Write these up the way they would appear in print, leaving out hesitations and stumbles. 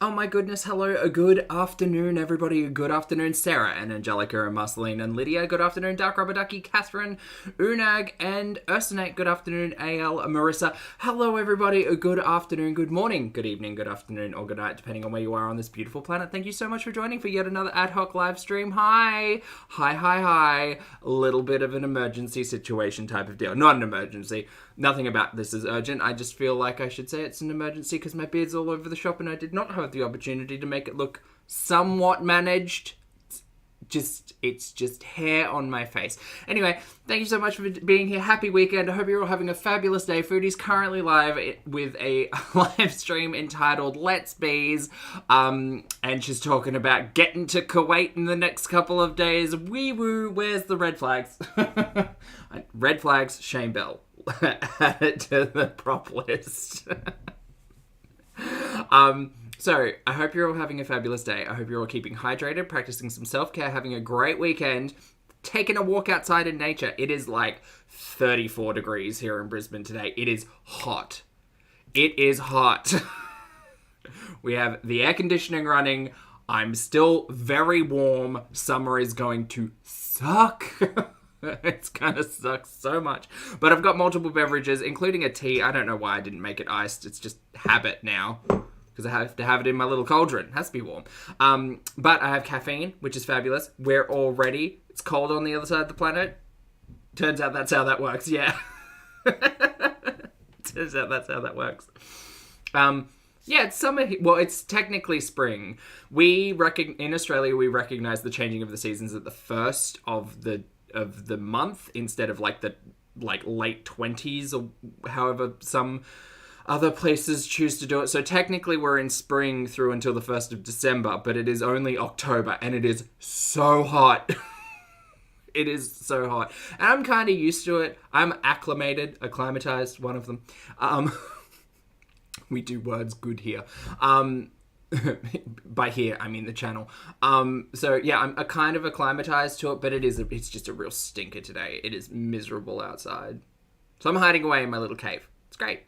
Oh my goodness, hello, a good afternoon everybody, a good afternoon Sarah and Angelica and Marceline and Lydia, good afternoon Dark Rubber Ducky, Catherine, Unag and Ursinate, good afternoon AL, Marissa, hello everybody, a good afternoon, good morning, good evening, good afternoon or good night depending on where you are on this beautiful planet. Thank you so much for joining for yet another ad hoc live stream. Hi, a little bit of an emergency situation type of deal, not an emergency. Nothing about this is urgent. I just feel like I should say it's an emergency because my beard's all over the shop and I did not have the opportunity to make it look somewhat managed. It's just hair on my face. Anyway, thank you so much for being here. Happy weekend. I hope you're all having a fabulous day. Foodie's currently live with a live stream entitled Let's Bees. And she's talking about getting to Kuwait in the next couple of days. Wee woo, where's the red flags? Red flags, shame bell. Add it to the prop list. So, I hope you're all having a fabulous day. I hope you're all keeping hydrated, practicing some self-care, having a great weekend, taking a walk outside in nature. It is like 34 degrees here in Brisbane today. It is hot. It is hot. We have the air conditioning running. I'm still very warm. Summer is going to suck. It's gonna suck so much. But I've got multiple beverages, including a tea. I don't know why I didn't make it iced. It's just habit now. Because I have to have it in my little cauldron. It has to be warm. But I have caffeine, which is fabulous. We're all ready. It's cold on the other side of the planet. Turns out that's how that works, yeah. Turns out that's how that works. Yeah, it's summer. Well, it's technically spring. In Australia, we recognize the changing of the seasons at the first of the month instead of like the late 20s or however some other places choose to do it. So technically we're in spring through until the 1st of December, but it is only October and it is so hot. It is so hot. And I'm kind of used to it. I'm acclimatized, one of them. We do words good here. By here, I mean the channel. So yeah, I'm kind of acclimatized to it, but it's just a real stinker today. It is miserable outside. So I'm hiding away in my little cave. It's great.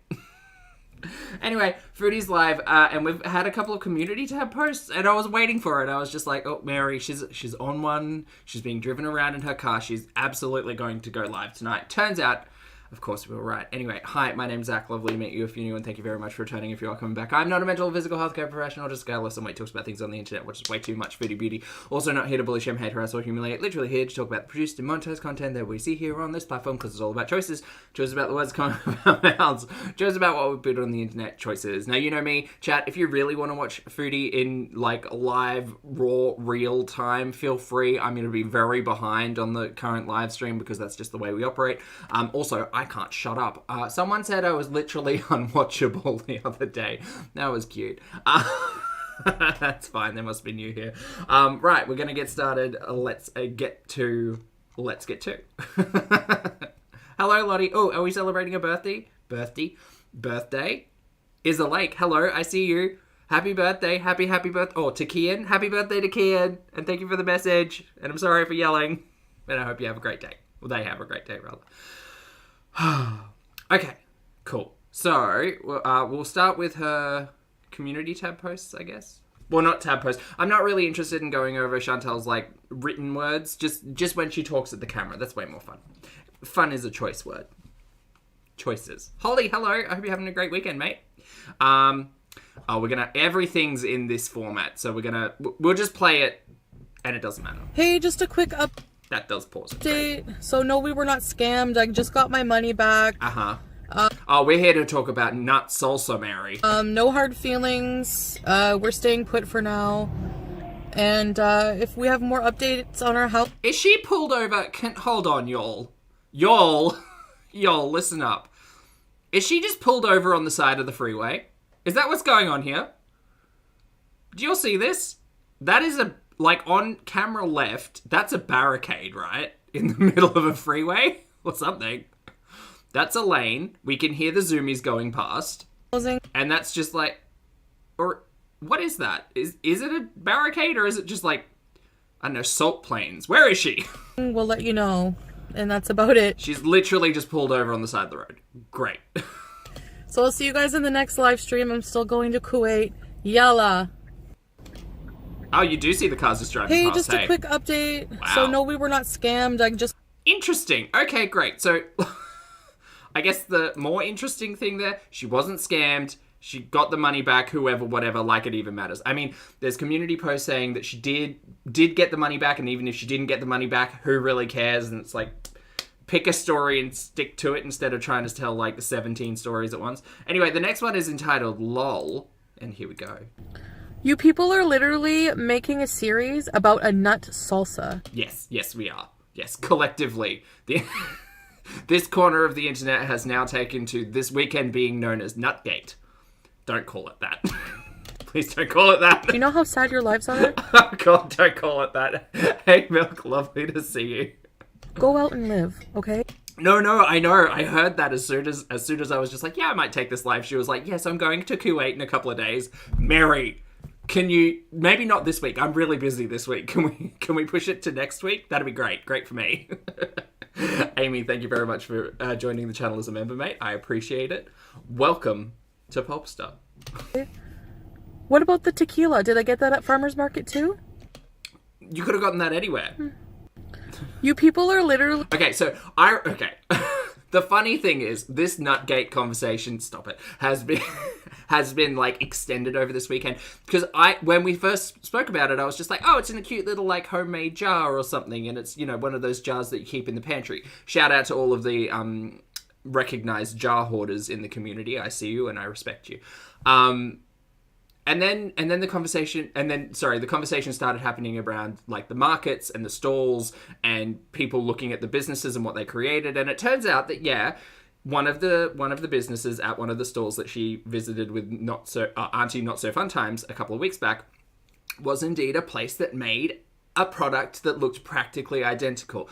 Anyway, Foodie's live, and we've had a couple of community tab posts, and I was waiting for it. I was just like, oh, Mary, she's on one. She's being driven around in her car. She's absolutely going to go live tonight. Turns out, of course, we were right. Anyway, hi, my name's Zach. Lovely to meet you if you're new, and thank you very much for returning if you are coming back. I'm not a mental or physical healthcare professional, just a guy who listens and wait talks about things on the internet, which is way too much Foodie Beauty. Also not here to bully, shame, hate, harass, or humiliate. Literally here to talk about the produced and monetized content that we see here on this platform, because it's all about choices. Choices about the words coming out of our mouths. Choices about what we put on the internet. Choices. Now, you know me, chat, if you really want to watch Foodie in, live, raw, real time, feel free. I'm going to be very behind on the current live stream, because that's just the way we operate. Also, I can't shut up. Someone said I was literally unwatchable the other day. That was cute. That's fine. They must be new here. Right, we're going to get started. Let's get to. Hello, Lottie. Oh, are we celebrating a birthday? Birthday? Is a lake. Hello, I see you. Happy birthday. Happy birthday. Oh, to Kian. Happy birthday to Kian. And thank you for the message. And I'm sorry for yelling. And I hope you have a great day. Well, they have a great day, rather. Okay, cool. So, we'll start with her community tab posts, I guess. Well, not tab posts. I'm not really interested in going over Chantel's, written words. Just when she talks at the camera. That's way more fun. Fun is a choice word. Choices. Holly, hello. I hope you're having a great weekend, mate. Everything's in this format. So we'll just play it, and it doesn't matter. Hey, just a quick update. That does pause it. Right? So, no, we were not scammed. I just got my money back. We're here to talk about nut salsa, Mary. No hard feelings. We're staying put for now. And, if we have more updates on our health... Is she pulled over? Hold on, y'all. Y'all, listen up. Is she just pulled over on the side of the freeway? Is that what's going on here? Do you all see this? That is on camera left, that's a barricade, right? In the middle of a freeway? Or something. That's a lane. We can hear the zoomies going past. And that's just or what is that? Is it a barricade or is it just I don't know, salt planes? Where is she? We'll let you know. And that's about it. She's literally just pulled over on the side of the road. Great. So I'll see you guys in the next live stream. I'm still going to Kuwait. Yalla. Oh, you do see the cars just driving Hey, past. just a quick update. Wow. So no, we were not scammed. I just Interesting. Okay, great. So, I guess the more interesting thing there, she wasn't scammed. She got the money back, whoever, whatever, like it even matters. I mean, there's community posts saying that she did get the money back, and even if she didn't get the money back, who really cares? And it's like, pick a story and stick to it instead of trying to tell like 17 stories at once. Anyway, the next one is entitled LOL, and here we go. You people are literally making a series about a nut salsa. Yes, we are. Yes, collectively. This corner of the internet has now taken to this weekend being known as Nutgate. Don't call it that. Please don't call it that. Do you know how sad your lives are? Oh God, don't call it that. Hey Milk, lovely to see you. Go out and live, okay? No, I know. I heard that as soon as I was just like, yeah, I might take this live. She was like, yes, I'm going to Kuwait in a couple of days. Mary, can you, maybe not this week. I'm really busy this week. Can we push it to next week? That'd be great. Great for me. Amy, thank you very much for joining the channel as a member, mate. I appreciate it. Welcome to Popstar. What about the tequila? Did I get that at Farmer's Market too? You could have gotten that anywhere. You people are literally... Okay, so the funny thing is, this Nutgate conversation, stop it, has been like extended over this weekend. Because when we first spoke about it, I was just like, oh, it's in a cute little like homemade jar or something, and it's, you know, one of those jars that you keep in the pantry. Shout out to all of the recognized jar hoarders in the community. I see you and I respect you. The conversation started happening around like the markets and the stalls and people looking at the businesses and what they created. And it turns out that, yeah, one of the businesses at one of the stalls that she visited with Auntie Not So Fun Times a couple of weeks back was indeed a place that made a product that looked practically identical.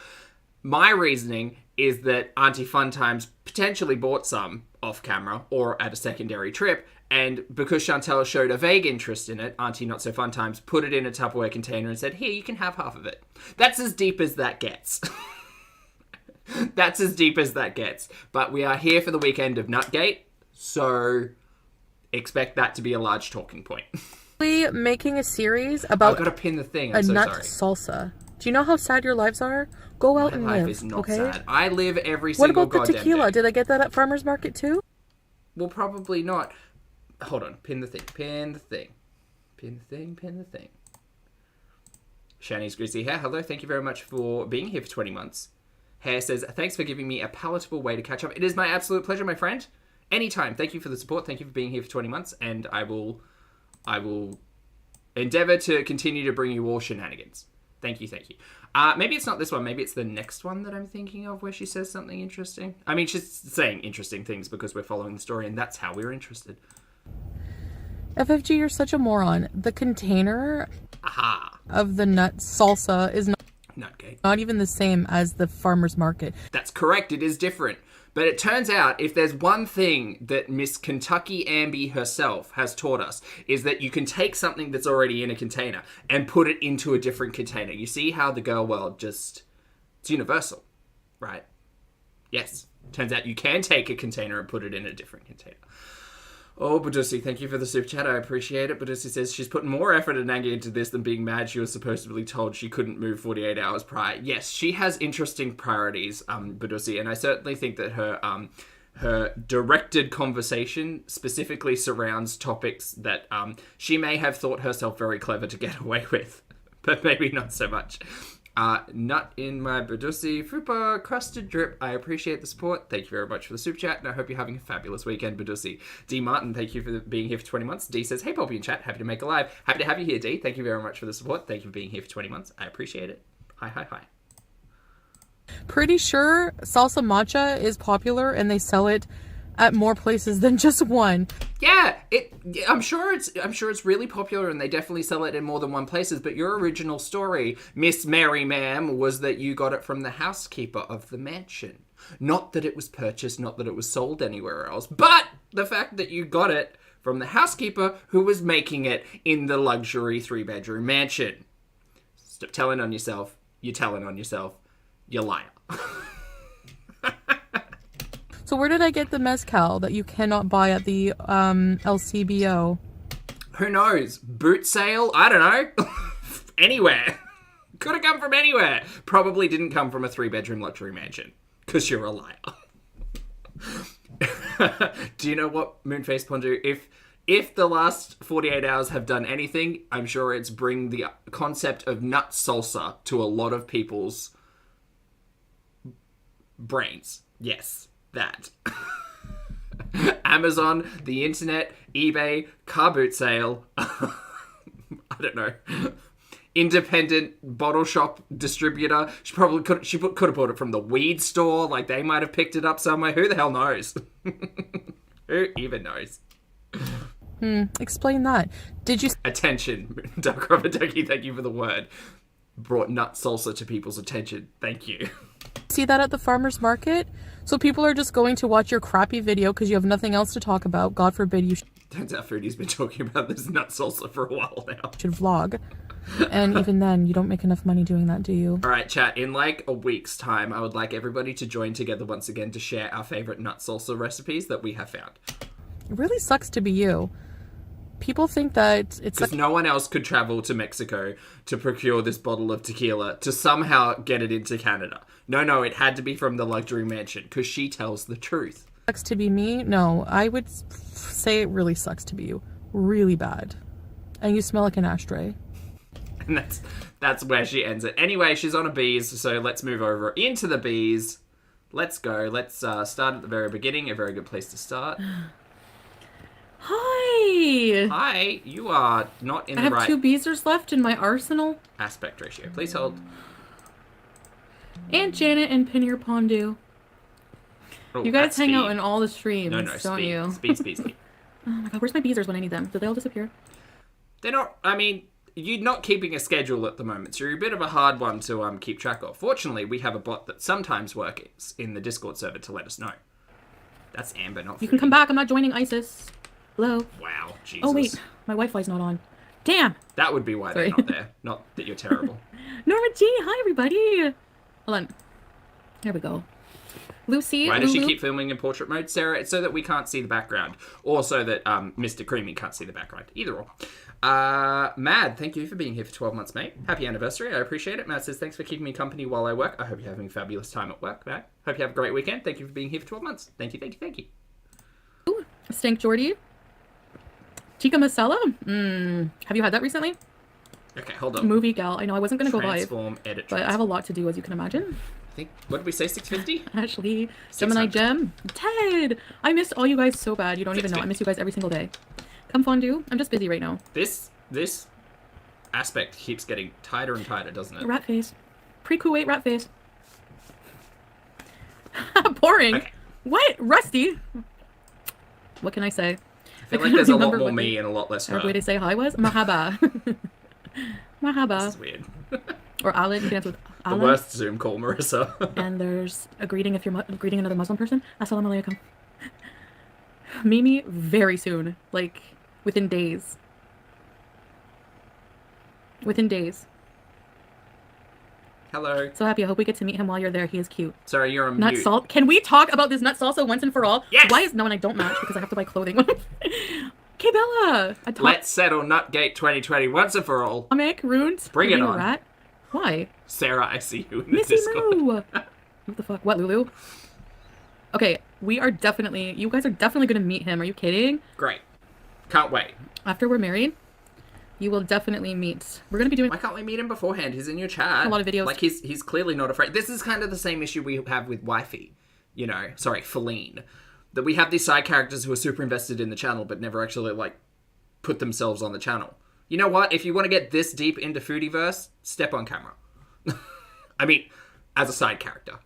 My reasoning is that Auntie Fun Times potentially bought some off camera or at a secondary trip, and because Chantel showed a vague interest in it, Auntie Not So Fun Times put it in a Tupperware container and said, here, you can have half of it. That's as deep as that gets. That's as deep as that gets. But we are here for the weekend of Nutgate, so expect that to be a large talking point. Making a series about I've got to pin the thing. a nut salsa. Do you know how sad your lives are? Go out and live. My life is not okay? sad. I live every What single about the goddamn tequila? day. Did I get that at Farmer's Market too? Well, probably not. Hold on. Pin the thing. Pin the thing. Pin the thing. Pin the thing. Shani's Greasy Hair. Hello. Thank you very much for being here for 20 months. Hair says, thanks for giving me a palatable way to catch up. It is my absolute pleasure, my friend. Anytime. Thank you for the support. Thank you for being here for 20 months. And I will endeavor to continue to bring you all shenanigans. Thank you. Maybe it's not this one. Maybe it's the next one that I'm thinking of where she says something interesting. I mean, she's saying interesting things because we're following the story and that's how we're interested. FFG, you're such a moron. The container of the nut salsa is not even the same as the Farmer's Market. That's correct. It is different. But it turns out if there's one thing that Miss Kentucky Amby herself has taught us is that you can take something that's already in a container and put it into a different container. You see how the girl world it's universal, right? Yes. Turns out you can take a container and put it in a different container. Oh, Badusi, thank you for the super chat. I appreciate it. Badusi says she's put more effort and anger into this than being mad she was supposedly told she couldn't move 48 hours prior. Yes, she has interesting priorities, Badusi, and I certainly think that her directed conversation specifically surrounds topics that she may have thought herself very clever to get away with, but maybe not so much. Nut in my Badusi Fupa crusted drip. I appreciate the support. Thank you very much for the super chat, and I hope you're having a fabulous weekend, Badusi. D Martin, thank you for being here for 20 months. D says, hey Poppy in chat, happy to make a live. Happy to have you here, D. Thank you very much for the support. Thank you for being here for 20 months. I appreciate it. Hi. Pretty sure salsa matcha is popular and they sell it at more places than just one. Yeah, I'm sure it's really popular and they definitely sell it in more than one places, but your original story, Miss Mary Ma'am, was that you got it from the housekeeper of the mansion. Not that it was purchased, not that it was sold anywhere else, but the fact that you got it from the housekeeper who was making it in the luxury 3-bedroom mansion. Stop telling on yourself. You're telling on yourself. You liar. So where did I get the mezcal that you cannot buy at the LCBO? Who knows? Boot sale? I don't know. anywhere. Could have come from anywhere. Probably didn't come from a 3-bedroom luxury mansion. Because you're a liar. Do you know what, Moonface Pondu? If the last 48 hours have done anything, I'm sure it's bring the concept of nut salsa to a lot of people's brains. Yes, that. Amazon, the internet, eBay, car boot sale. I don't know. Independent bottle shop distributor. She could have bought it from the weed store. Like, they might have picked it up somewhere. Who the hell knows? Who even knows? Explain that. Did you... Attention, Duck Rubber Ducky, thank you for the word. Brought nut salsa to people's attention. Thank you. See that at the farmer's market? So people are just going to watch your crappy video because you have nothing else to talk about. God forbid you Turns out Foodie's been talking about this nut salsa for a while now. should vlog. And even then, you don't make enough money doing that, do you? Alright, chat, in like a week's time, I would like everybody to join together once again to share our favourite nut salsa recipes that we have found. It really sucks to be you. People think that it's because no one else could travel to Mexico to procure this bottle of tequila to somehow get it into Canada. No, it had to be from the luxury mansion because she tells the truth. Sucks to be me? No, I would say it really sucks to be you. Really bad. And you smell like an ashtray. And that's where she ends it. Anyway, she's on a bees, so let's move over into the bees. Let's go. Let's start at the very beginning. A very good place to start. Hi! Hi, you are not in the right... I have 2 beezers left in my arsenal. Aspect ratio. Please hold. Aunt Janet and Pinnier Pondu. Oh, you guys hang out in all the streams, don't you? Speed. Oh my god, where's my beezers when I need them? Did they all disappear? They're not... I mean, you're not keeping a schedule at the moment, so you're a bit of a hard one to keep track of. Fortunately, we have a bot that sometimes works in the Discord server to let us know. That's Amber, not Foodie. You can come back. I'm not joining ISIS. Hello? Wow, Jesus. Oh, wait. My Wi-Fi's not on. Damn! That would be why they're not there. Not that you're terrible. Norma G, hi, everybody! Hold on. There we go. Lucy, why does she keep filming in portrait mode, Sarah? It's so that we can't see the background. Or so that Mr. Creamy can't see the background. Either or. Mad, thank you for being here for 12 months, mate. Happy anniversary. I appreciate it. Matt says, thanks for keeping me company while I work. I hope you're having a fabulous time at work, Matt. Hope you have a great weekend. Thank you for being here for 12 months. Thank you. Ooh, Stank Jordy. Tikka masala? Have you had that recently? Okay, hold on. Movie gal. I know I wasn't going to go live. Transform, edit, but I have a lot to do, as you can imagine. I think, what did we say, 650? Ashley, Gemini Gem, Ted! I missed all you guys so bad. You don't even know. I miss you guys every single day. Come fondue. I'm just busy right now. This aspect keeps getting tighter and tighter, doesn't it? Rat face. Pre-Kuwait rat face. Boring. Okay. What? Rusty? What can I say? I feel like there's a lot more me and a lot less her. Our way to say hi was Mahaba. Mahaba. This is weird. Or Alan. You can answer with Alan. The worst Zoom call, Marissa. And there's a greeting if you're greeting another Muslim person. Assalamu alaikum. Mimi, very soon. Like, within days. Hello. So happy. I hope we get to meet him while you're there. He is cute. Sorry, you're on nut mute. Salt. Can we talk about this nut salsa once and for all? Yes! Why is... No, and I don't match because I have to buy clothing. Okay, Bella. Let's settle Nutgate 2020 once and for all. Comic, runes. Bring it on. Rat? Why? Sarah, I see you in the Missy Discord. Moo. What the fuck? What, Lulu? Okay, we are definitely... You guys are definitely going to meet him. Are you kidding? Great. Can't wait. After we're married... You will definitely meet. We're going to be doing... Why can't we meet him beforehand? He's in your chat. A lot of videos. Like, he's clearly not afraid. This is kind of the same issue we have with Wifey. You know, sorry, Feline. That we have these side characters who are super invested in the channel, but never actually, like, put themselves on the channel. You know what? If you want to get this deep into Foodieverse, step on camera. I mean, as a side character.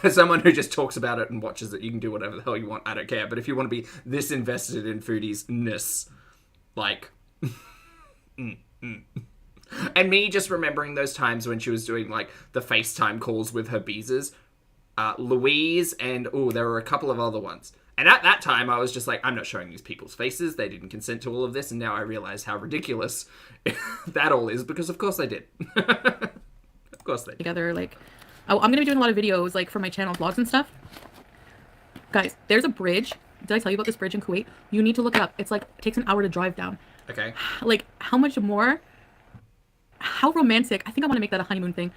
As someone who just talks about it and watches it, you can do whatever the hell you want. I don't care. But if you want to be this invested in Foodies-ness, like... And me just remembering those times when she was doing like the FaceTime calls with her beezers, Louise, and there were a couple of other ones. And at that time I was just like, I'm not showing these people's faces, they didn't consent to all of this, and now I realize how ridiculous that all is, because of course they did. Of course they did. Together, like, I'm gonna be doing a lot of videos like for my channel, vlogs and stuff. Guys, there's a bridge. Did I tell you about this bridge in Kuwait? You need to look it up. It's like, it takes an hour to drive down. Okay. Like, how much more How romantic. I think I want to make that a honeymoon thing.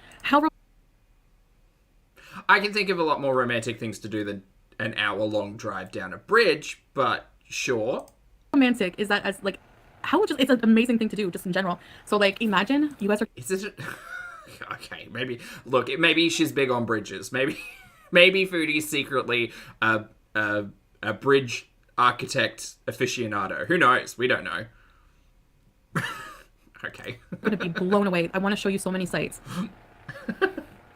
I can think of a lot more romantic things to do than an hour-long drive down a bridge, but sure. Romantic is that as like, it's an amazing thing to do just in general. So like, imagine you guys are. Is it? Okay, maybe. Look, maybe she's big on bridges. Maybe Foodie's secretly a bridge architect aficionado. Who knows? We don't know. Okay. I'm gonna be blown away. I want to show you so many sites.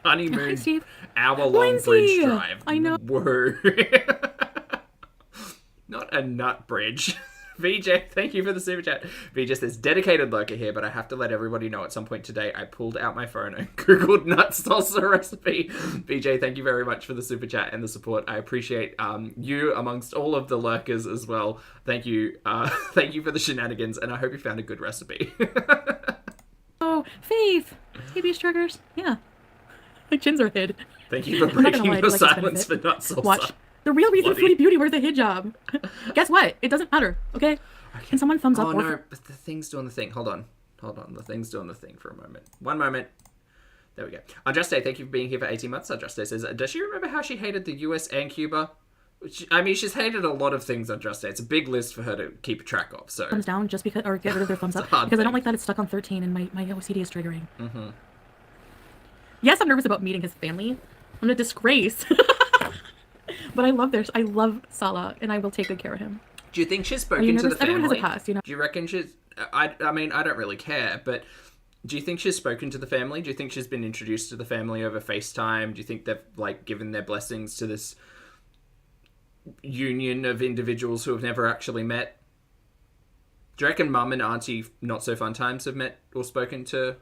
Honeymoon, Steve. hour-long bridge drive. I know. Whoa. Not a nut bridge. VJ, thank you for the super chat. VJ says, dedicated lurker here, but I have to let everybody know at some point today I pulled out my phone and Googled nut salsa recipe. VJ, thank you very much for the super chat and the support. I appreciate you amongst all of the lurkers as well. Thank you. Thank you for the shenanigans, and I hope you found a good recipe. Oh, Faith. Hey, beach truckers. Yeah. My chins are hid. Thank you for breaking your silence for nut salsa. Watch. The real reason Foodie Beauty wears a hijab. Guess what? It doesn't matter, okay? Can someone thumbs up? Oh, no, but the thing's doing the thing. Hold on. The thing's doing the thing for a moment. One moment. There we go. Andraste, thank you for being here for 18 months. Andraste says, does she remember how she hated the US and Cuba? I mean, she's hated a lot of things, Andraste. It's a big list for her to keep track of, so... Thumbs down just because... Or get rid of their thumbs up. Because I don't like that it's stuck on 13 and my OCD is triggering. Mm-hmm. Yes, I'm nervous about meeting his family. I'm a disgrace. But I love Salah, and I will take good care of him. Do you think she's spoken to the family? Everyone has a past, you know. Do you reckon she's... I mean, I don't really care, but do you think she's spoken to the family? Do you think she's been introduced to the family over FaceTime? Do you think they've, like, given their blessings to this union of individuals who have never actually met? Do you reckon Mum and Auntie Not So Fun Times have met or spoken to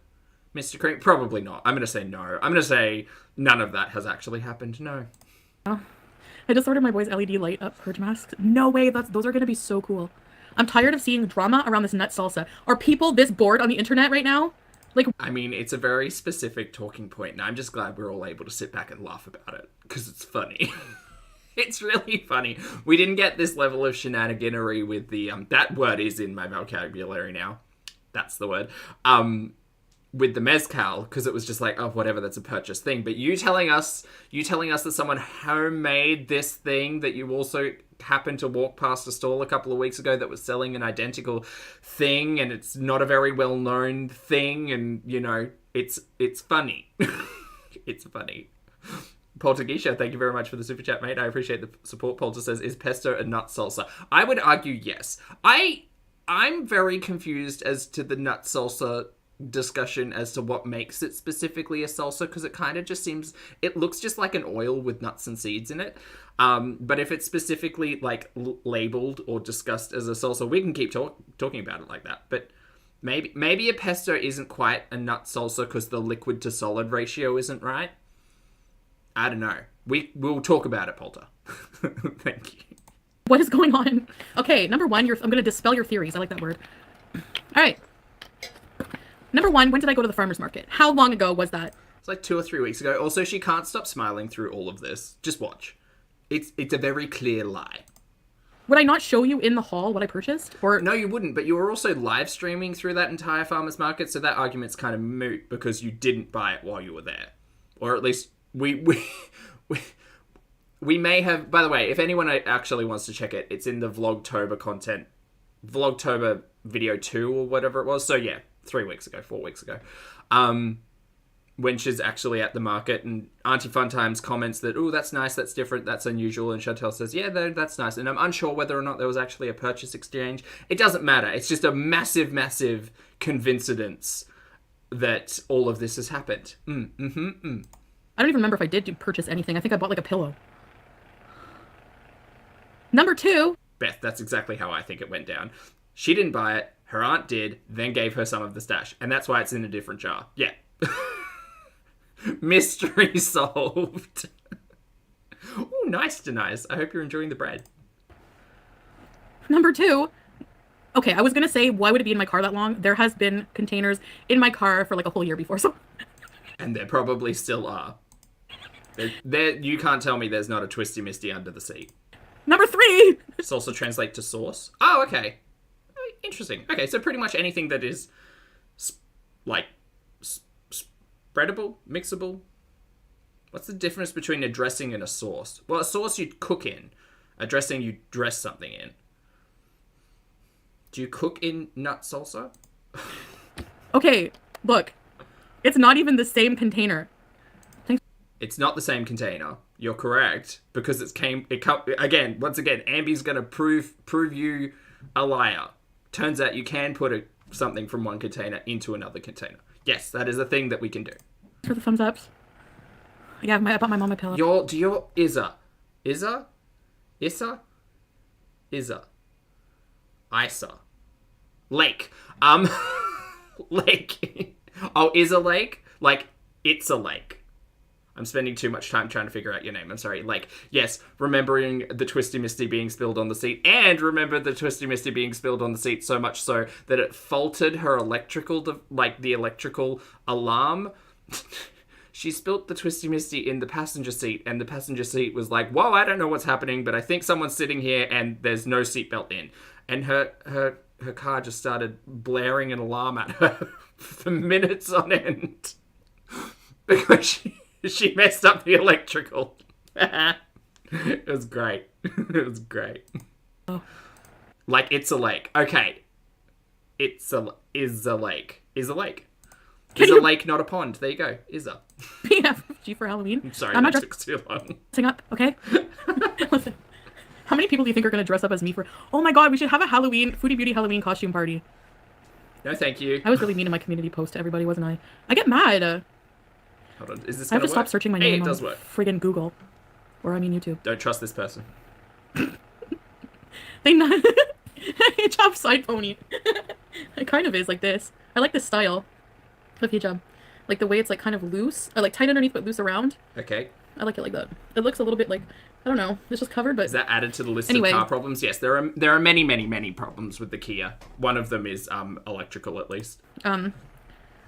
Mr. Cream? Probably not. I'm going to say no. I'm going to say none of that has actually happened. No. Oh. I just ordered my boys LED light up purge masks. No way, those are going to be so cool. I'm tired of seeing drama around this nut salsa. Are people this bored on the internet right now? Like, I mean, it's a very specific talking point, and I'm just glad we're all able to sit back and laugh about it, because it's funny. It's really funny. We didn't get this level of shenaniganery with the, that word is in my vocabulary now. That's the word. With the mezcal, because it was just like, oh, whatever, that's a purchase thing. But you telling us that someone homemade this thing that you also happened to walk past a stall a couple of weeks ago that was selling an identical thing, and it's not a very well-known thing, and, you know, it's funny. It's funny. Poltergeisha, thank you very much for the super chat, mate. I appreciate the support. Polter says, is pesto a nut salsa? I would argue yes. I'm very confused as to the nut salsa discussion as to what makes it specifically a salsa, because it kind of just seems, it looks just like an oil with nuts and seeds in it, but if it's specifically like labeled or discussed as a salsa, we can keep talking about it like that. But maybe a pesto isn't quite a nut salsa because the liquid to solid ratio isn't right. I don't know. We'll talk about it, Polter. Thank you. What is going on? Okay, number one, I'm going to dispel your theories. I like that word. All right. Number one, when did I go to the farmer's market? How long ago was that? It's like 2 or 3 weeks ago. Also, she can't stop smiling through all of this. Just watch. It's a very clear lie. Would I not show you in the haul what I purchased? Or no, you wouldn't. But you were also live streaming through that entire farmer's market, so that argument's kind of moot because you didn't buy it while you were there. Or at least we may have... By the way, if anyone actually wants to check it, it's in the Vlogtober content. Vlogtober video 2 or whatever it was. So yeah, 4 weeks ago, when she's actually at the market, and Auntie Funtimes comments that, oh, that's nice, that's different, that's unusual, and Chantel says, yeah, that's nice, and I'm unsure whether or not there was actually a purchase exchange. It doesn't matter. It's just a massive, massive coincidence that all of this has happened. I don't even remember if I did purchase anything. I think I bought like a pillow. Number two. Beth, that's exactly how I think it went down. She didn't buy it. Her aunt did, then gave her some of the stash. And that's why it's in a different jar. Yeah. Mystery solved. Ooh, nice to nice. I hope you're enjoying the bread. Number two. Okay, I was going to say, why would it be in my car that long? There has been containers in my car for like a whole year before, so... And there probably still are. You can't tell me there's not a Twisty Misty under the seat. Number three! Salsa translate to sauce. Oh, okay. Interesting. Okay, so pretty much anything that is, like, Spreadable? Mixable? What's the difference between a dressing and a sauce? Well, a sauce you'd cook in. A dressing you dress something in. Do you cook in nut salsa? Okay, look. It's not even the same container. It's not the same container. You're correct. Because once again, Ambi's going to prove you a liar. Turns out you can put something from one container into another container. Yes, that is a thing that we can do. For the thumbs ups. Yeah, I bought my mom a pillow. Isa? Isa? Lake. Lake. Oh, is a lake? Like, it's a lake. I'm spending too much time trying to figure out your name. I'm sorry. Like, yes, remembering the Twisty Misty being spilled on the seat, and remember the Twisty Misty being spilled on the seat so much so that it faulted her the electrical alarm. She spilt the Twisty Misty in the passenger seat, and the passenger seat was like, whoa, I don't know what's happening, but I think someone's sitting here and there's no seatbelt in. And her car just started blaring an alarm at her for minutes on end. Because she messed up the electrical. It was great. It was great. Oh. Like, it's a lake. Okay. Is a lake. Is a lake. Is a lake not a pond? There you go. Is a. BFG for Halloween. I'm sorry, I'm that not took too long. Dressing up, okay? Listen. How many people do you think are going to dress up as me for... Oh my god, we should have a Foodie Beauty Halloween costume party. No, thank you. I was really mean in my community post to everybody, wasn't I? I get mad. Hold on, is this I have gonna to stop searching my name on friggin' Google. Or I mean YouTube. Don't trust this person. They not... Hijab side pony. It kind of is like this. I like this style of hijab. Like the way it's like kind of loose. Or like tight underneath but loose around. Okay. I like it like that. It looks a little bit like... I don't know. It's just covered, but... Is that added to the list of car problems? Yes, there are many, many, many problems with the Kia. One of them is electrical, at least. I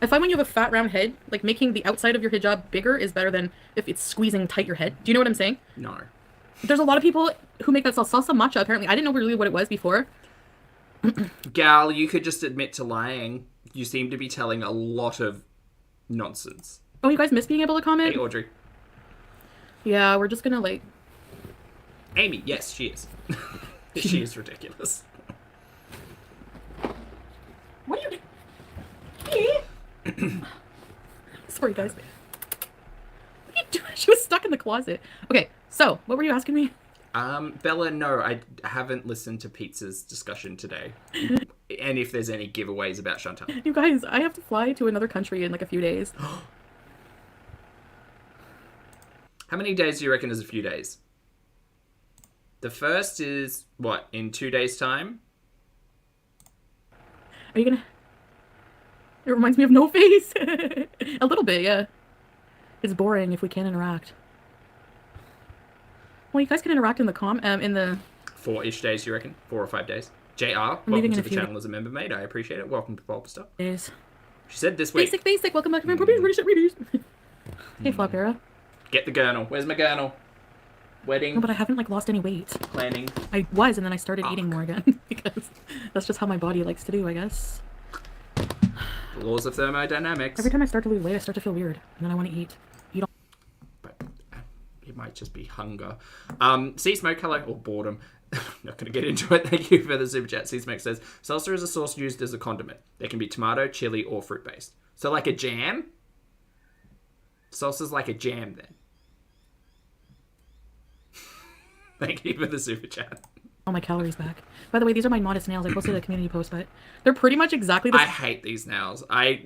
find when you have a fat round head, like making the outside of your hijab bigger is better than if it's squeezing tight your head. Do you know what I'm saying? No. There's a lot of people who make that salsa matcha, apparently. I didn't know really what it was before. Gal, you could just admit to lying. You seem to be telling a lot of nonsense. Oh, you guys miss being able to comment? Hey, Audrey. Yeah, we're just gonna like... Amy, yes, she is. She is ridiculous. What are you doing? Sorry, guys. What are you doing? She was stuck in the closet. Okay, so, what were you asking me? Bella, no, I haven't listened to Pizza's discussion today. And if there's any giveaways about Chantal. You guys, I have to fly to another country in like a few days. How many days do you reckon is a few days? The first is, what, in 2 days' time? Are you gonna... It reminds me of No Face. A little bit, yeah. It's boring if we can't interact. Well, you guys can interact in the in the... 4-ish days, you reckon? 4 or 5 days. JR, welcome to the channel as a member, mate. I appreciate it. Welcome to Bulbster. Days. She said this week. Basic. Welcome back to my Hey, Flopera. Get the gurnal. Where's my gurnal? Wedding. No, but I haven't like lost any weight. Planning. I was, and then I started eating more again because that's just how my body likes to do, I guess. The laws of thermodynamics. Every time I start to lose weight, I start to feel weird, and then I want to eat. You don't. But it might just be hunger. Sea Smoke, hello, or boredom. Not going to get into it. Thank you for the super chat. Sea Smoke says salsa is a sauce used as a condiment. They can be tomato, chili, or fruit based. So like a jam. Salsa's like a jam then. Thank you for the super chat. All my calories back. By the way, these are my modest nails. I posted a community post, but they're pretty much exactly the same. I hate these nails. I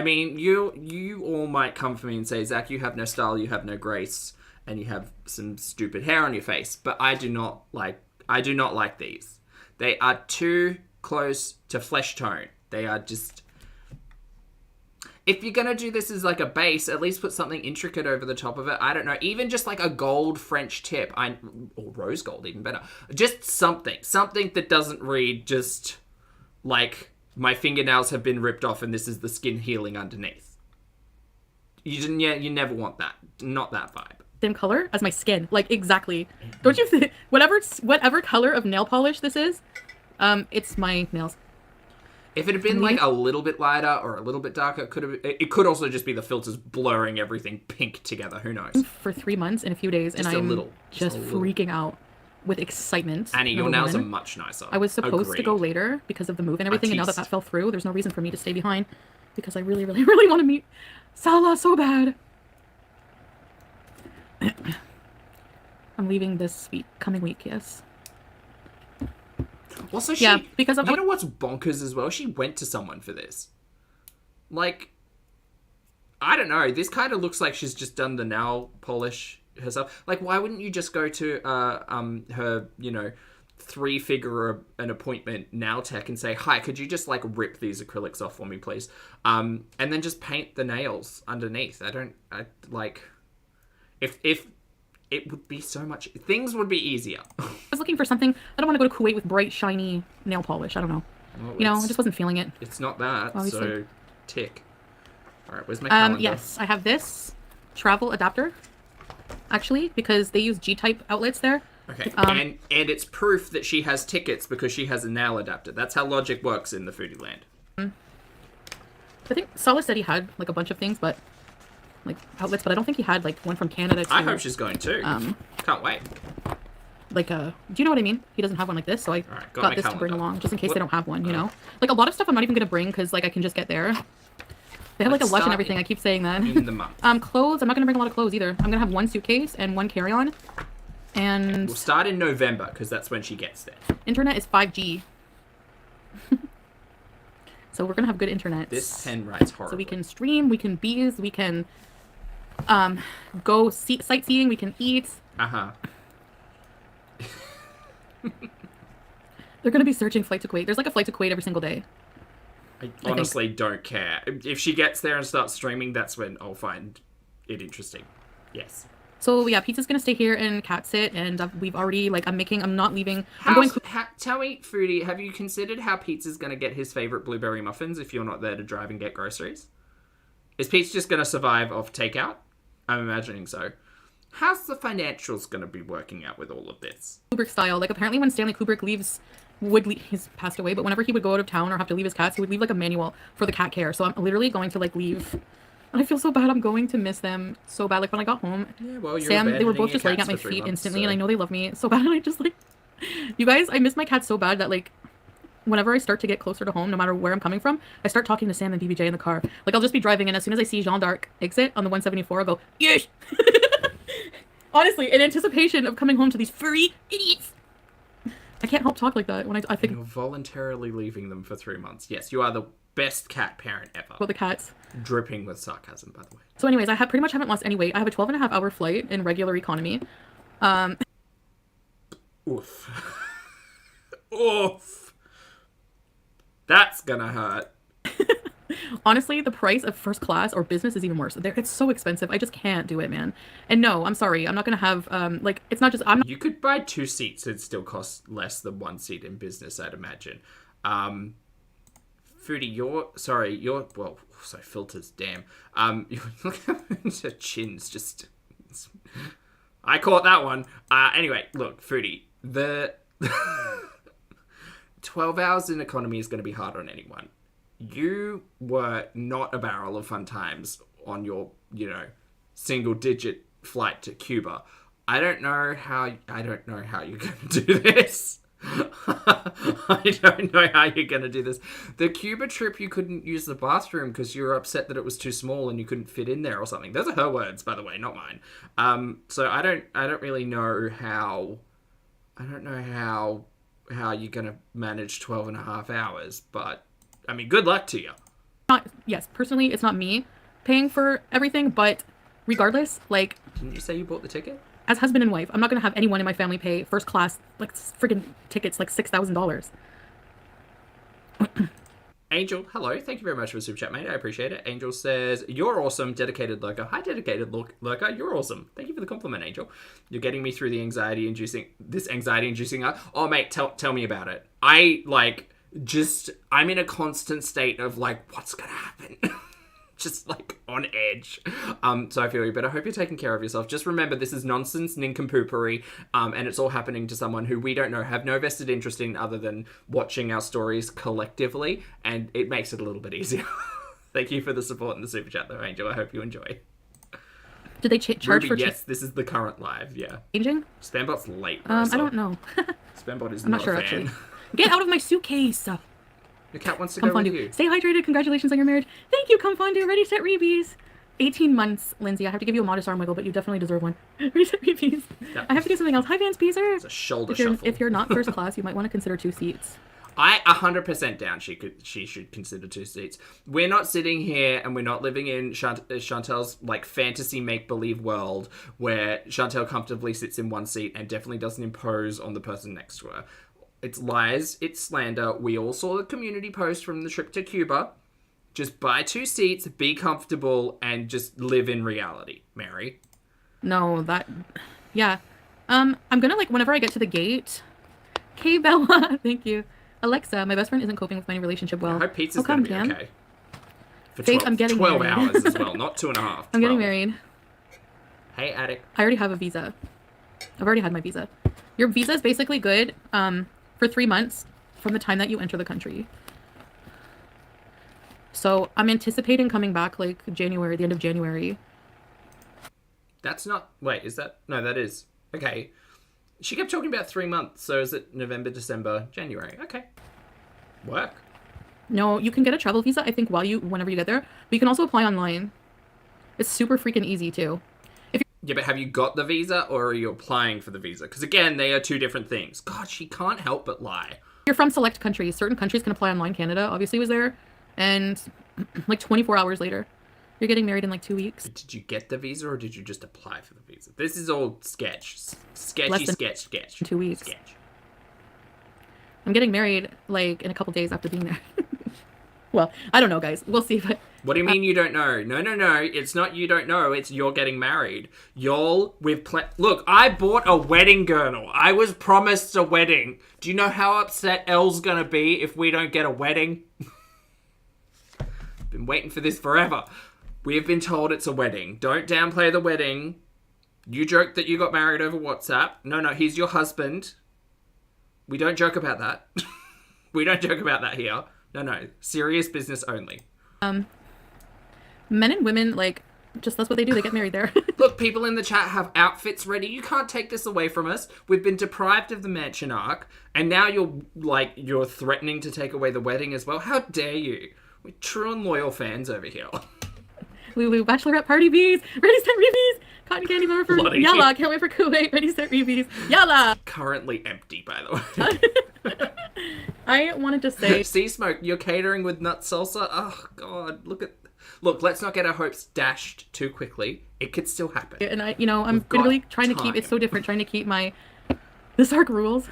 mean, you all might come for me and say, Zach, you have no style, you have no grace, and you have some stupid hair on your face. But I do not like these. They are too close to flesh tone. They are just... If you're going to do this as like a base, at least put something intricate over the top of it. I don't know. Even just like a gold French tip. Or rose gold, even better. Just something. Something that doesn't read just like my fingernails have been ripped off and this is the skin healing underneath. You never want that. Not that vibe. Same color as my skin. Like, exactly. Don't you think... Whatever color of nail polish this is, it's my nails. If it had been like a little bit lighter or a little bit darker, it could also just be the filters blurring everything pink together. Who knows? For 3 months in a few days, and I'm just freaking out with excitement. Annie, your nails are much nicer. I was supposed to go later because of the move and everything, and now that fell through, there's no reason for me to stay behind because I really, really, really want to meet Salah so bad. I'm leaving this coming week, yes. Also, because you know what's bonkers as well? She went to someone for this. Like, I don't know. This kind of looks like she's just done the nail polish herself. Like, why wouldn't you just go to her, 3-figure an appointment nail tech and say, "Hi, could you just like rip these acrylics off for me, please?" And then just paint the nails underneath. If it would be so much, things would be easier. I was looking for something. I don't want to go to Kuwait with bright, shiny nail polish. I don't know. Well, I just wasn't feeling it. It's not that, obviously. So tick. All right, where's my calendar? Yes, I have this travel adapter, actually, because they use G-type outlets there. Okay, and it's proof that she has tickets because she has a nail adapter. That's how logic works in the foodie land. I think Salah said he had like a bunch of things, but like outlets, but I don't think he had like one from Canada too. I hope she's going too. Can't wait. Like do you know what I mean? He doesn't have one like this, so I got this to bring along just in case they don't have one. You know, like a lot of stuff I'm not even gonna bring because like I can just get there. They have like a Lush and everything. I keep saying that. In the month. Clothes. I'm not gonna bring a lot of clothes either. I'm gonna have one suitcase and one carry-on. And we'll start in November because that's when she gets there. Internet is 5G. So we're gonna have good internet. This pen writes horribly. So we can stream, we can bees, we can go sightseeing, we can eat. They're gonna be searching flight to Kuwait. There's like a flight to Kuwait every single day. I honestly don't care. If she gets there and starts streaming, that's when I'll find it interesting. Yes. So yeah, Pizza's gonna stay here and cat sit, and we've already I'm not leaving. Tell me, Foodie, have you considered how Pizza's gonna get his favorite blueberry muffins if you're not there to drive and get groceries? Is Pizza just gonna survive off takeout? I'm imagining so. How's the financials gonna be working out with all of this? Kubrick style. Like apparently when Stanley Kubrick he's passed away, but whenever he would go out of town or have to leave his cats, he would leave like a manual for the cat care. So I'm literally going to like leave. And I feel so bad. I'm going to miss them so bad. Like when I got home, Sam, they were both just laying at my feet instantly, and I know they love me so bad. And I just like, you guys, I miss my cats so bad that like, whenever I start to get closer to home, no matter where I'm coming from, I start talking to Sam and BBJ in the car. Like I'll just be driving, and as soon as I see Jean d'Arc exit on the 174, I'll go, yes. Honestly, in anticipation of coming home to these furry idiots. I can't help talk like that when I think you're voluntarily leaving them for 3 months. Yes, you are the best cat parent ever. Well, the cats. Dripping with sarcasm, by the way. So anyways, I pretty much haven't lost any weight. I have a 12.5-hour flight in regular economy. Oof. Oof. That's gonna hurt. Honestly, the price of first class or business is even worse. It's so expensive. I just can't do it, man. And no, I'm sorry. I'm not gonna have it's not just You could buy 2 seats and still cost less than 1 seat in business, I'd imagine. Foodie, filters, damn. Look at her chin's just... I caught that one. Anyway, look, Foodie, the 12 hours in economy is going to be hard on anyone. You were not a barrel of fun times on your, single-digit flight to Cuba. I don't know how you're going to do this. I don't know how you're going to do this. The Cuba trip, you couldn't use the bathroom because you were upset that it was too small and you couldn't fit in there or something. Those are her words, by the way, not mine. So I don't really know how... I don't know how you're going to manage 12 and a half hours, but... I mean, good luck to you. Yes, personally, it's not me paying for everything, but regardless, like... Didn't you say you bought the ticket? As husband and wife, I'm not going to have anyone in my family pay first class, like, friggin' tickets, like $6,000. Angel, hello. Thank you very much for the super chat, mate. I appreciate it. Angel says, you're awesome, dedicated lurker. Hi, dedicated lurker. You're awesome. Thank you for the compliment, Angel. You're getting me through the anxiety-inducing... Oh, mate, tell me about it. I'm in a constant state of, like, what's going to happen? just like on edge. So I feel you, but I hope you're taking care of yourself. Just remember, this is nonsense, nincompoopery, and it's all happening to someone who we don't know, have no vested interest in other than watching our stories collectively, and it makes it a little bit easier. Thank you for the support in the super chat, though, Angel. I hope you enjoy. Did they charge Ruby, for yes, this is the current live, yeah. changing? Spambot's late. I don't know. Spambot is I'm not sure, a fan. actually. Get out of my suitcase! Your cat wants to go with you. Stay hydrated. Congratulations on your marriage. Thank you, Come Fondue. Ready, set, rebees. 18 months, Lindsay. I have to give you a modest arm wiggle, but you definitely deserve one. Ready, set, rebees. Yep. I have to do something else. Hi, Vance Beezer. It's a shoulder shuffle. If you're not first class, you might want to consider 2 seats. I 100% down she should consider 2 seats. We're not sitting here and we're not living in Chantel's like fantasy make-believe world where Chantel comfortably sits in 1 seat and definitely doesn't impose on the person next to her. It's lies, it's slander. We all saw the community post from the trip to Cuba. Just buy 2 seats, be comfortable, and just live in reality, Mary. No, yeah. I'm gonna, like, whenever I get to the gate... Okay, Bella, thank you. Alexa, my best friend isn't coping with my relationship well. I hope pizza's gonna be okay. For Faith, I'm getting 12 married. hours as well, not 2.5. 12. I'm getting married. Hey, addict. I already have a visa. I've already had my visa. Your visa is basically good for 3 months from the time that you enter the country. So I'm anticipating coming back like January, the end of January. That's not... Wait, is that... No, that is... Okay. She kept talking about 3 months, so is it November, December, January? Okay. Work. No, you can get a travel visa, I think, whenever you get there. But you can also apply online. It's super freaking easy, too. Yeah, but have you got the visa, or are you applying for the visa? Because, again, they are 2 different things. God, she can't help but lie. You're from select countries. Certain countries can apply online. Canada, obviously, was there. And, like, 24 hours later. You're getting married in, like, 2 weeks. Did you get the visa, or did you just apply for the visa? This is all sketch. Sketch. 2 weeks. Sketch. I'm getting married, like, in a couple days after being there. Well, I don't know, guys. We'll see. But what do you mean you don't know? No. It's not you don't know. It's you're getting married. Y'all, Look, I bought a wedding girdle. I was promised a wedding. Do you know how upset Elle's gonna be if we don't get a wedding? Been waiting for this forever. We have been told it's a wedding. Don't downplay the wedding. You joked that you got married over WhatsApp. No, he's your husband. We don't joke about that. We don't joke about that here. No. Serious business only. Men and women, like, just that's what they do. They get married there. Look, people in the chat have outfits ready. You can't take this away from us. We've been deprived of the mansion arc, and now you're threatening to take away the wedding as well. How dare you? We're true and loyal fans over here. Lulu, bachelorette party bees. Ready, set, rebees. Cotton candy member for Yalla. Can't wait for Kuwait. Ready, set, rebees. Yalla. Currently empty, by the way. I wanted to say... Sea Smoke, you're catering with nut salsa? Oh, God. Look, let's not get our hopes dashed too quickly. It could still happen. And I'm really trying to keep... It's so different trying to keep my... This arc rules.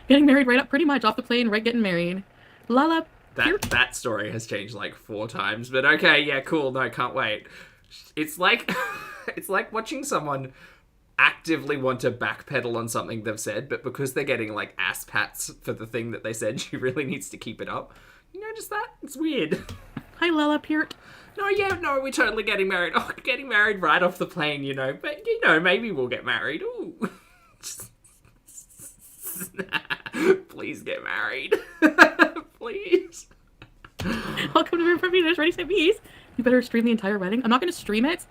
Getting married right up pretty much off the plane, right getting married. Lala... That story has changed like 4 times, but okay, yeah, cool. No, can't wait. It's like it's like watching someone actively want to backpedal on something they've said, but because they're getting like ass pats for the thing that they said, she really needs to keep it up. You notice that? It's weird. Hi, Lala Peart. No, we're totally getting married. Oh, getting married right off the plane, But, maybe we'll get married. Ooh. Please get married. Please. Welcome to Room Beers. Ready, set, bees. You better stream the entire wedding. I'm not going to stream it.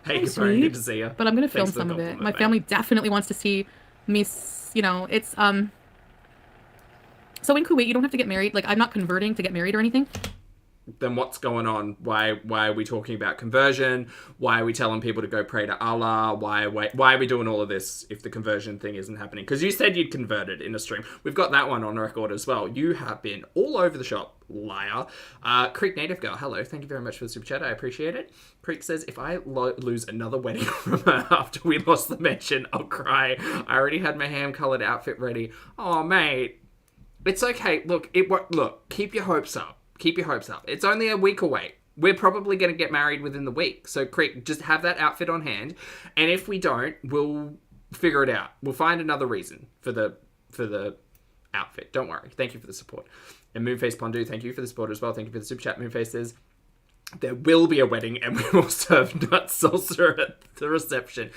Hey, Capone, good to see you. But I'm going to film some of it. My family definitely wants to see me, it's... So in Kuwait, you don't have to get married. Like, I'm not converting to get married or anything. Then what's going on? Why are we talking about conversion? Why are we telling people to go pray to Allah? Why are we doing all of this if the conversion thing isn't happening? Because you said you'd converted in a stream. We've got that one on record as well. You have been all over the shop, liar. Creek Native Girl, hello. Thank you very much for the super chat. I appreciate it. Creek says, if I lose another wedding from her after we lost the mention, I'll cry. I already had my ham-coloured outfit ready. Oh, mate. It's okay. Look, keep your hopes up. Keep your hopes up. It's only a week away. We're probably going to get married within the week. So, Creek, just have that outfit on hand. And if we don't, we'll figure it out. We'll find another reason for the outfit. Don't worry. Thank you for the support. And Moonface Pondu, thank you for the support as well. Thank you for the super chat. Moonface says, There will be a wedding, and we will serve nut salsa at the reception.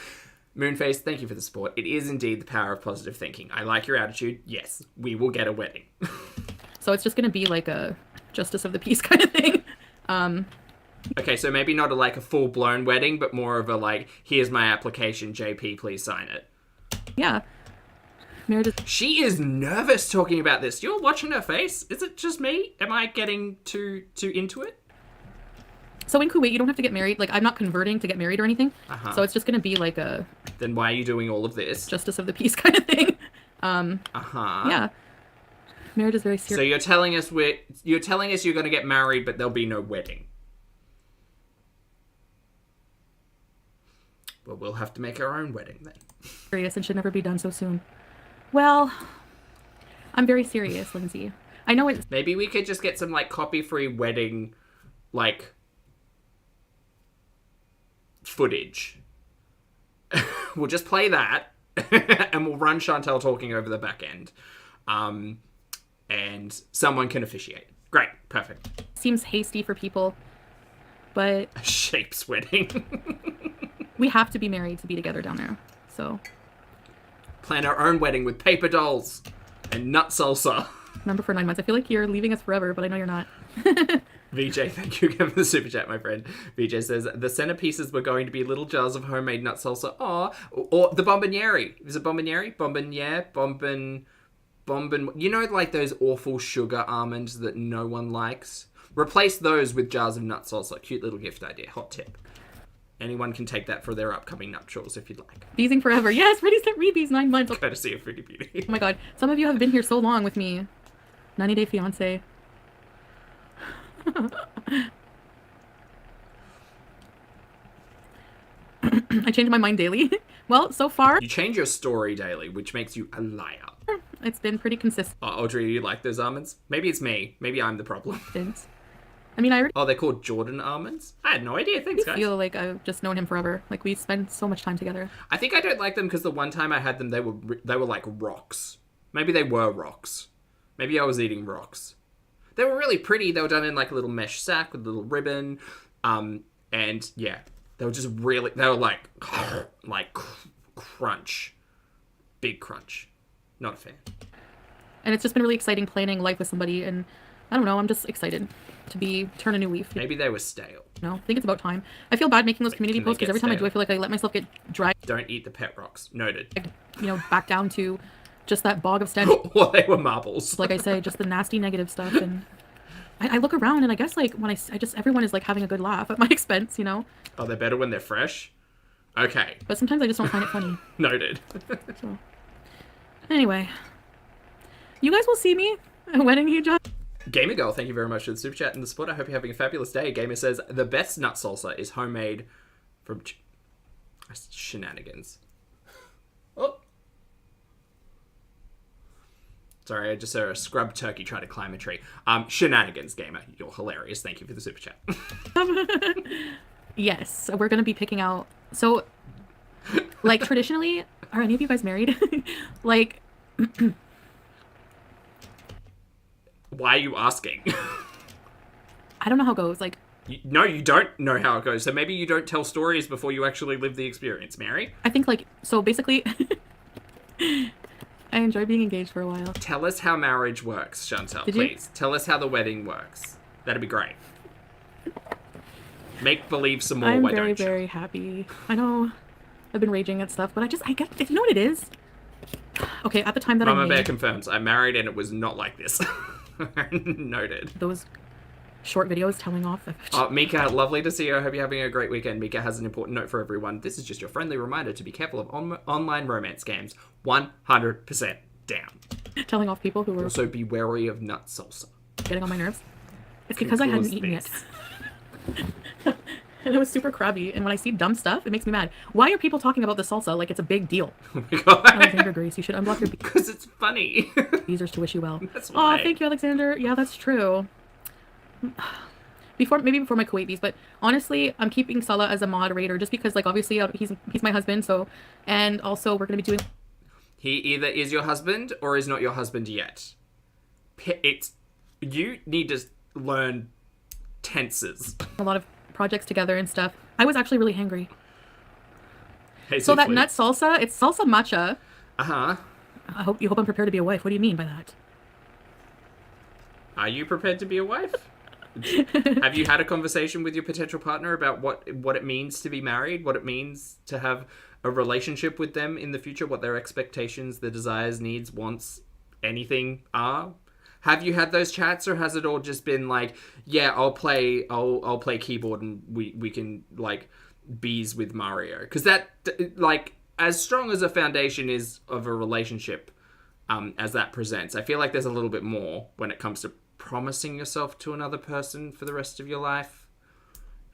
Moonface, thank you for the support. It is indeed the power of positive thinking. I like your attitude. Yes, we will get a wedding. So it's just going to be like a justice of the peace kind of thing. Okay, so maybe not a full-blown wedding, but more of a here's my application, JP, please sign it. Yeah. Meredith. She is nervous talking about this. You're watching her face. Is it just me? Am I getting too into it? So in Kuwait, you don't have to get married. I'm not converting to get married or anything. Uh-huh. So it's just going to be like a... Then why are you doing all of this? Justice of the peace kind of thing. Uh-huh. Yeah. Marriage is very serious. So you're telling us you're going to get married, but there'll be no wedding. Well, we'll have to make our own wedding then. Serious and should never be done so soon. Well, I'm very serious, Lindsay. I know it's... Maybe we could just get some copy-free wedding footage. We'll just play that and we'll run Chantal talking over the back end. And someone can officiate. Great. Perfect. Seems hasty for people, but... A shape's wedding. We have to be married to be together down there, so... Plan our own wedding with paper dolls and nut salsa. Remember for 9 months. I feel like you're leaving us forever, but I know you're not. VJ, thank you again for the super chat, my friend. VJ says, the centerpieces were going to be little jars of homemade nut salsa. Aw. Or the bomboniere. Is it bomboniere? Bomboniere? Bombon... You know, those awful sugar almonds that no one likes? Replace those with jars of nut salsa. Cute little gift idea. Hot tip. Anyone can take that for their upcoming nuptials if you'd like. Beezing forever. Yes, ready, set, rebees, 9 months. Courtesy of Foodie Beauty. Oh my god. Some of you have been here so long with me. 90 Day Fiancé. I change my mind daily. Well, so far... You change your story daily, which makes you a liar. It's been pretty consistent. Audrey, you like those almonds? Maybe it's me. Maybe I'm the problem. I mean, I already... Oh, they're called Jordan almonds? I had no idea. Thanks, guys. I feel like I've just known him forever. We spend so much time together. I think I don't like them because the one time I had them, they were like rocks. Maybe they were rocks. Maybe I was eating rocks. They were really pretty. They were done in a little mesh sack with a little ribbon. And yeah, they were just really, they were like crunch. Big crunch. Not a fan. And it's just been really exciting planning life with somebody, and I don't know, I'm just excited to turn a new leaf. Maybe they were stale. No, I think it's about time. I feel bad making those community posts because every time I do, I feel like I let myself get dragged. Don't eat the pet rocks. Noted. Back down to just that bog of stench. Or they were marbles. Like I say, just the nasty negative stuff. And I look around and I guess when everyone is having a good laugh at my expense, Oh, they're better when they're fresh? Okay. But sometimes I just don't find it funny. Noted. So, anyway. You guys will see me at a wedding, you John. Gamer Girl, thank you very much for the super chat and the support. I hope you're having a fabulous day. Gamer says, the best nut salsa is homemade from shenanigans. Oh. Sorry, I just saw a scrub turkey try to climb a tree. Shenanigans, Gamer. You're hilarious. Thank you for the super chat. Yes, we're going to be picking out... So, traditionally, are any of you guys married? Why are you asking? I don't know how it goes. No, you don't know how it goes. So maybe you don't tell stories before you actually live the experience, Mary. I think, so basically, I enjoy being engaged for a while. Tell us how marriage works, Chantal, please. Tell us how the wedding works. That'd be great. Make believe some more, I'm why very, don't you? very happy. I know I've been raging at stuff, but I get, you know what it is? Okay, at the time that Mama Bear confirms, I married and it was not like this. Noted. Those short videos telling off. Mika, lovely to see you. I hope you're having a great weekend. Mika has an important note for everyone. This is just your friendly reminder to be careful of online romance scams. 100% down. Telling off people who were... Also be wary of nut salsa. Getting on my nerves. It's because I hadn't eaten yet. And it was super crabby, and when I see dumb stuff, it makes me mad. Why are people talking about the salsa like it's a big deal? Oh my god. Alexander Grace, you should unblock your... Because it's funny. Users to wish you well. That's why. Oh, thank you, Alexander. Yeah, that's true. Before my Kuwaitis, but honestly, I'm keeping Salah as a moderator just because, obviously, he's my husband, so... And also, we're going to be doing... He either is your husband or is not your husband yet. You need to learn tenses. A lot of projects together and stuff. I was actually really hangry. Hey, So that Souffle. nut salsa, it's salsa matcha. Uh-huh. You hope I'm prepared to be a wife. What do you mean by that? Are you prepared to be a wife? Have you had a conversation with your potential partner about what it means to be married, what it means to have a relationship with them in the future, what their expectations, their desires, needs, wants, anything are? Have you had those chats, or has it all just been like, yeah, I'll play keyboard and we can like bees with Mario? Because that, like, as strong as a foundation is of a relationship, as that presents, I feel like there's a little bit more when it comes to promising yourself to another person for the rest of your life.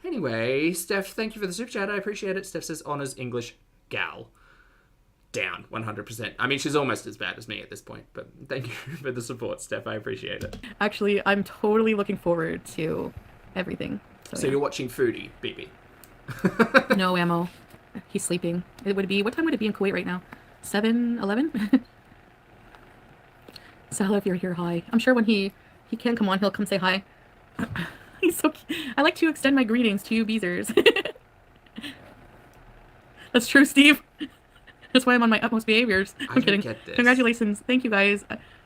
Anyway, Steph, thank you for the super chat. I appreciate it. Steph says, honors English gal. Down 100%. I mean, she's almost as bad as me at this point, but thank you for the support, Steph. I appreciate it. Actually, I'm totally looking forward to everything. So yeah. You're watching Foodie, BB. No ammo. He's sleeping. What time would it be in Kuwait right now? 7:11? Salah, if you're here, hi. I'm sure when he can come on, he'll come say hi. He's so cute. I like to extend my greetings to you, Beezers. That's true, Steve. That's why I'm on my utmost behaviors. I'm kidding. Get this. Congratulations. Thank you, guys.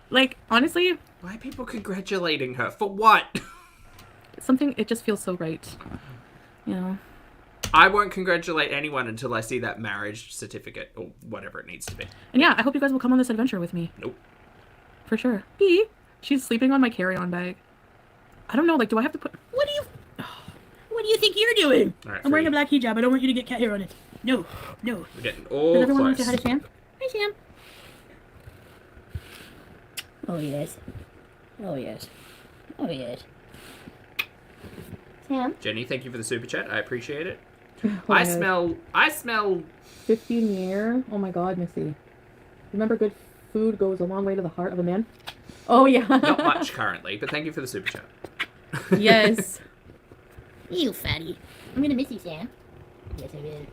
Like, honestly... Why are people congratulating her? For what? It just feels so right. You know? I won't congratulate anyone until I see that marriage certificate, or whatever it needs to be. And yeah, I hope you guys will come on this adventure with me. Nope. For sure. Bee, she's sleeping on my carry-on bag. I don't know, like, do I have to put... What do you think you're doing? All right, I'm wearing a black hijab. I don't want you to get cat hair on it. No. We're getting all Does everyone want close. to say hi to Sam? Hi, Sam. Oh, yes. Oh, yes. Oh, yes. Sam? Jenny, thank you for the super chat. I appreciate it. Oh, I smell 15 year. Oh, my God, Missy. Remember, good food goes a long way to the heart of a man? Oh, yeah. not much currently, but thank you for the super chat. Yes. You fatty. I'm gonna miss you, Sam. Yes, I will.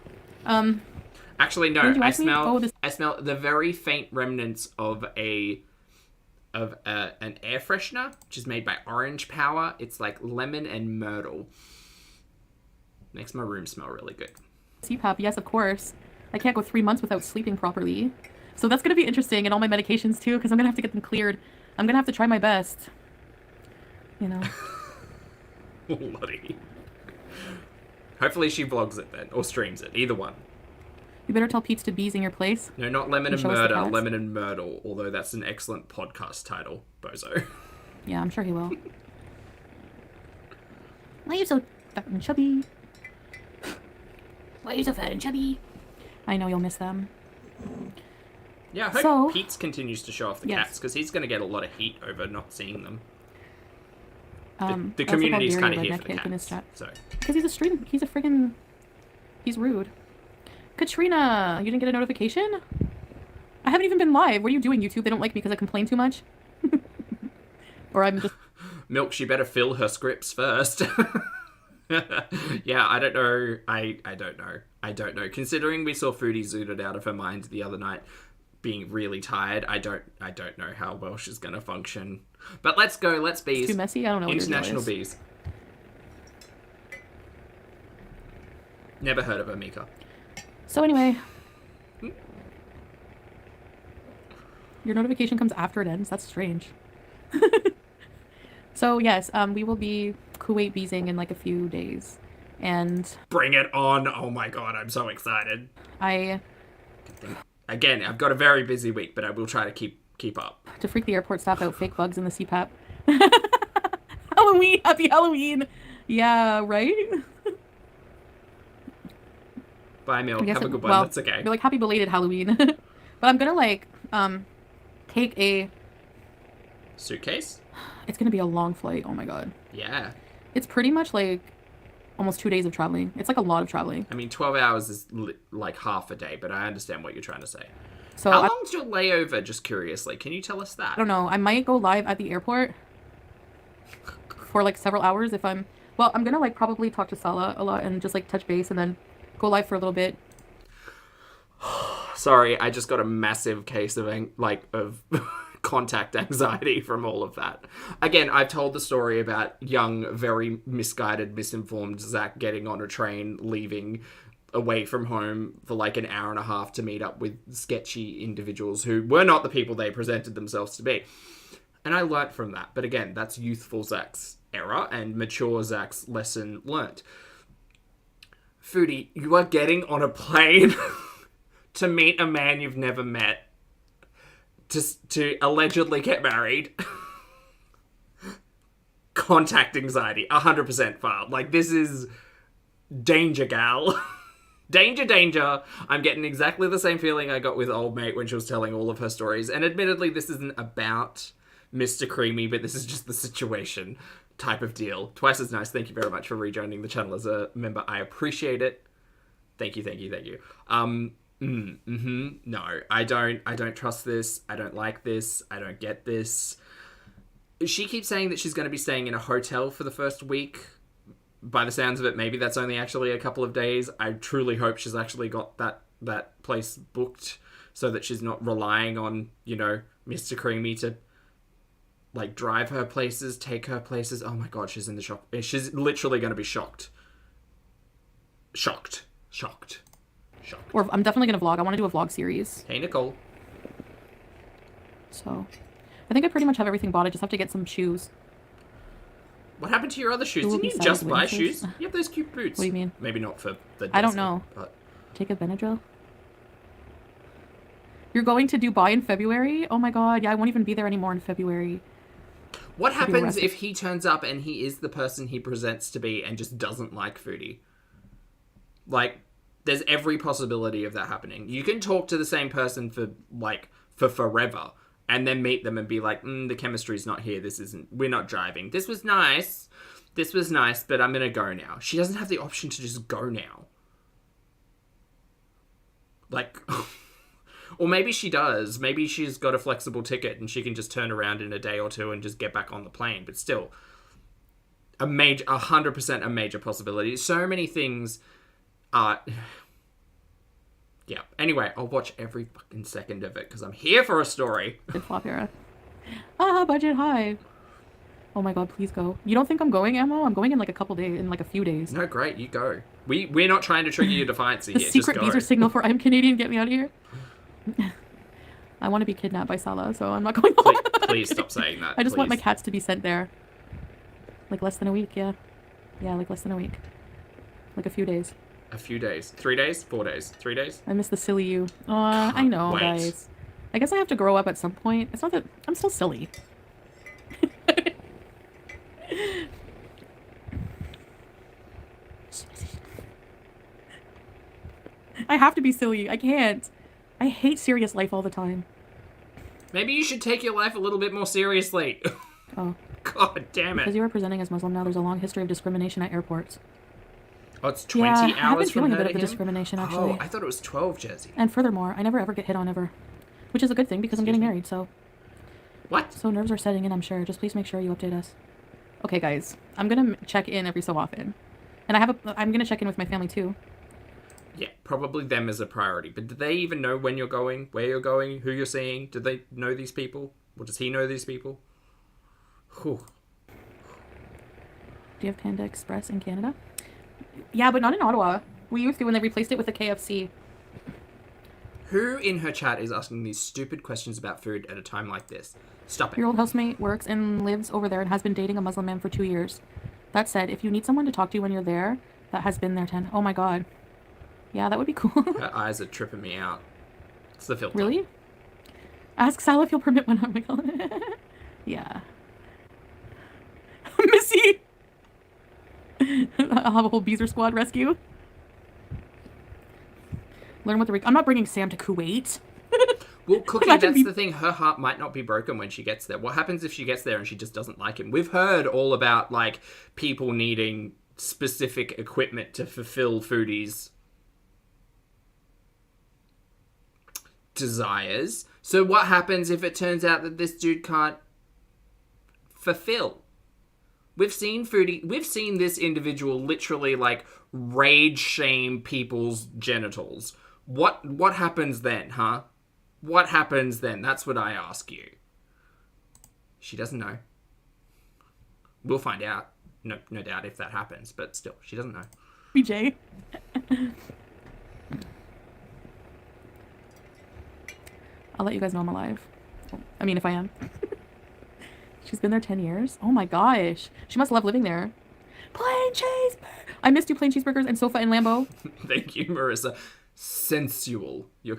Actually, no. Did you I ask me? smell. Oh, this- I smell the very faint remnants of an air freshener, which is made by Orange Power. It's like lemon and myrtle. Makes my room smell really good. CPAP, yes, of course. I can't go 3 months without sleeping properly. So that's going to be interesting, and all my medications too, because I'm going to have to get them cleared. I'm going to have to try my best. You know. Bloody. Hopefully she vlogs it then, or streams it. Either one. You better tell Pete's to bees in your place. No, not Lemon and Show us the Murder, cats. Lemon and Myrtle, although that's an excellent podcast title, bozo. Yeah, I'm sure he will. Why are you so fat and chubby? Why are you so fat and chubby? I know you'll miss them. Yeah, I hope So- Pete's continues to show off the Yes. cats, because he's going to get a lot of heat over not seeing them. The I also community's called kind Gary of a here for the redneck in his cats. chat. So. Because he's a friggin'... He's rude. Katrina, you didn't get a notification? I haven't even been live. What are you doing, YouTube? They don't like me because I complain too much? Or I'm just... Milk, she better fill her scripts first. Yeah, I don't know. I don't know. Considering we saw Foodie zooted out of her mind the other night, being really tired, I don't know how well she's gonna function. But let's go. Let's bees. too messy? I don't know what your deal International is. bees. Never heard of her, Mika. So anyway... Your notification comes after it ends. That's strange. So yes, we will be Kuwait beezing in like a few days. And Bring it on. Oh my god, I'm so excited. Again, I've got a very busy week, but I will try to keep up. to freak the airport staff out, fake bugs in the CPAP. Halloween! Happy Halloween! Yeah, right? Bye, Milk. I guess Have a it- good one. well, That's okay. Be like, happy belated Halloween. But I'm gonna like, take a... Suitcase? It's gonna be a long flight. Oh my god. Yeah. It's pretty much like almost 2 days of traveling. It's like a lot of traveling. I mean, 12 hours is like half a day, but I understand what you're trying to say. So How I long's your layover, just curiously? Can you tell us that? don't know. I might go live at the airport for like several hours if I'm... Well, I'm gonna like probably talk to Salah a lot and just like touch base and then go live for a little bit. Sorry, I just got a massive case of contact anxiety from all of that. Again, I've told the story about young, very misguided, misinformed Zach getting on a train, leaving away from home for like an hour and a half to meet up with sketchy individuals who were not the people they presented themselves to be. And I learnt from that. But again, that's youthful Zach's error and mature Zach's lesson learnt. Foodie, you are getting on a plane to meet a man you've never met, to allegedly get married. Contact anxiety, 100% filed. Like, this is danger, gal. Danger. I'm getting exactly the same feeling I got with old mate when she was telling all of her stories. And admittedly, this isn't about Mr. Creamy, but this is just the situation type of deal. Twice as nice. Thank you very much for rejoining the channel as a member. I appreciate it. Thank you. No, I don't trust this. I don't like this. I don't get this. She keeps saying that she's going to be staying in a hotel for the first week. By the sounds of it, maybe that's only actually a couple of days. I truly hope she's actually got that place booked so that she's not relying on, Mr. Creamy to like drive her places, take her places. Oh my god, she's in the shock. She's literally going to be shocked. Or I'm definitely going to vlog. I want to do a vlog series. Hey, Nicole. So, I think I pretty much have everything bought. I just have to get some shoes. What happened to your other shoes? Didn't you just buy shoes? You have those cute boots. What do you mean? Maybe not for the desert, I don't know. But... Take a Benadryl. You're going to Dubai in February? Oh my god, yeah, I won't even be there anymore in February. What happens if he turns up and he is the person he presents to be and just doesn't like Foodie? Like, there's every possibility of that happening. You can talk to the same person for forever and then meet them and be like, the chemistry's not here. We're not driving. This was nice, but I'm going to go now. She doesn't have the option to just go now. Like, or maybe she does. Maybe she's got a flexible ticket and she can just turn around in a day or two and just get back on the plane. But still, 100% a major possibility. So many things are... Yeah. Anyway, I'll watch every fucking second of it because I'm here for a story. Good flop era. Budget high. Oh my god, please go. You don't think I'm going, Emma? I'm going in like a few days. No, great, you go. We're not trying to trigger your defiance here. The secret visa signal for I'm Canadian, get me out of here. I want to be kidnapped by Salah, so I'm not going home. Please stop saying that. I just want my cats to be sent there. Like less than a week, yeah. Yeah, like less than a week. Like a few days. A few days. 3 days? 4 days? 3 days? I miss the silly you. I know, guys. I guess I have to grow up at some point. It's not that... I'm still silly. I have to be silly. I can't. I hate serious life all the time. Maybe you should take your life a little bit more seriously. Oh. God damn it. Because you are presenting as Muslim now, there's a long history of discrimination at airports. Oh, it's 20 hours from her to him? I've been feeling a bit of the discrimination, actually. Oh, I thought it was 12, Jersey. And furthermore, I never ever get hit on ever. Which is a good thing because I'm getting married, so... What? So nerves are setting in, I'm sure. Just please make sure you update us. Okay, guys. I'm gonna check in every so often. And I'm gonna check in with my family, too. Yeah, probably them as a priority. But do they even know when you're going, where you're going, who you're seeing? Do they know these people? Or does he know these people? Whew. Do you have Panda Express in Canada? Yeah, but not in Ottawa. We used to when they replaced it with a KFC. Who in her chat is asking these stupid questions about food at a time like this? Stop it. Your old housemate works and lives over there and has been dating a Muslim man for 2 years. That said, if you need someone to talk to when you're there, that has been there 10. Oh my god. Yeah, that would be cool. Her eyes are tripping me out. It's the filter. Really? Ask Sal if he'll permit one. Oh my god. Yeah. Missy! I'll have a whole Beezer squad rescue. Learn what the... I'm not bringing Sam to Kuwait. Well, Cookie, that's the thing. Her heart might not be broken when she gets there. What happens if she gets there and she just doesn't like him? We've heard all about, like, people needing specific equipment to fulfill Foodie's desires. So what happens if it turns out that this dude can't fulfill? We've seen this individual literally, like, rage shame people's genitals. What happens then, huh? What happens then? That's what I ask you. She doesn't know. We'll find out. No doubt if that happens, but still, she doesn't know. BJ. I'll let you guys know I'm alive. I mean, if I am. She's been there 10 years. Oh my gosh. She must love living there. Plain cheeseburger. I missed you, plain cheeseburgers and sofa and Lambo. Thank you, Marissa. Sensual. You're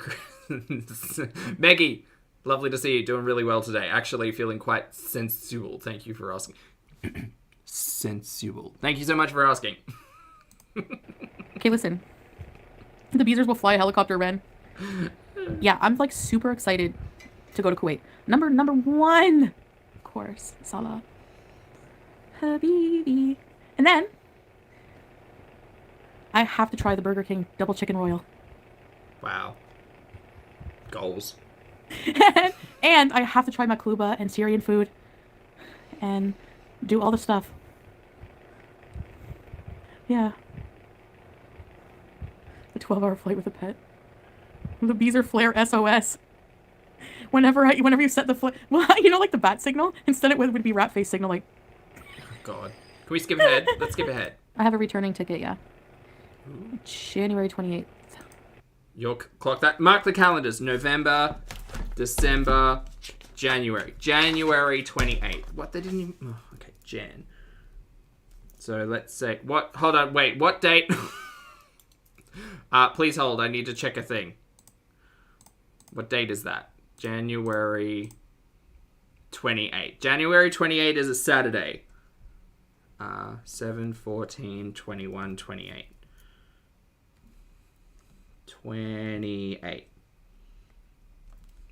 Maggie, lovely to see you. Doing really well today. Actually feeling quite sensual. Thank you for asking. Sensual. Thank you so much for asking. Okay, listen. The Beezers will fly a helicopter, Ren. Yeah, I'm like super excited to go to Kuwait. Number one. Of course, Salah. Habibi. And then I have to try the Burger King double chicken royal. Wow. Goals. And I have to try Makluba and Syrian food and do all the stuff. Yeah. The 12-hour flight with a pet. The Beezer flare SOS. Whenever you set the flight, well, you know, like the bat signal. Instead, it would be rat face signal. Like, God, can we skip ahead? Let's skip ahead. I have a returning ticket. Yeah. Ooh. January 28th. You'll clock that. Mark the calendars. November, December, January. January 28th. What? They didn't even... Oh, okay, Jan. So let's say... What? Hold on, wait. What date? Please hold. I need to check a thing. What date is that? January 28th. January 28th is a Saturday. 7, 14, 21, 28. 28.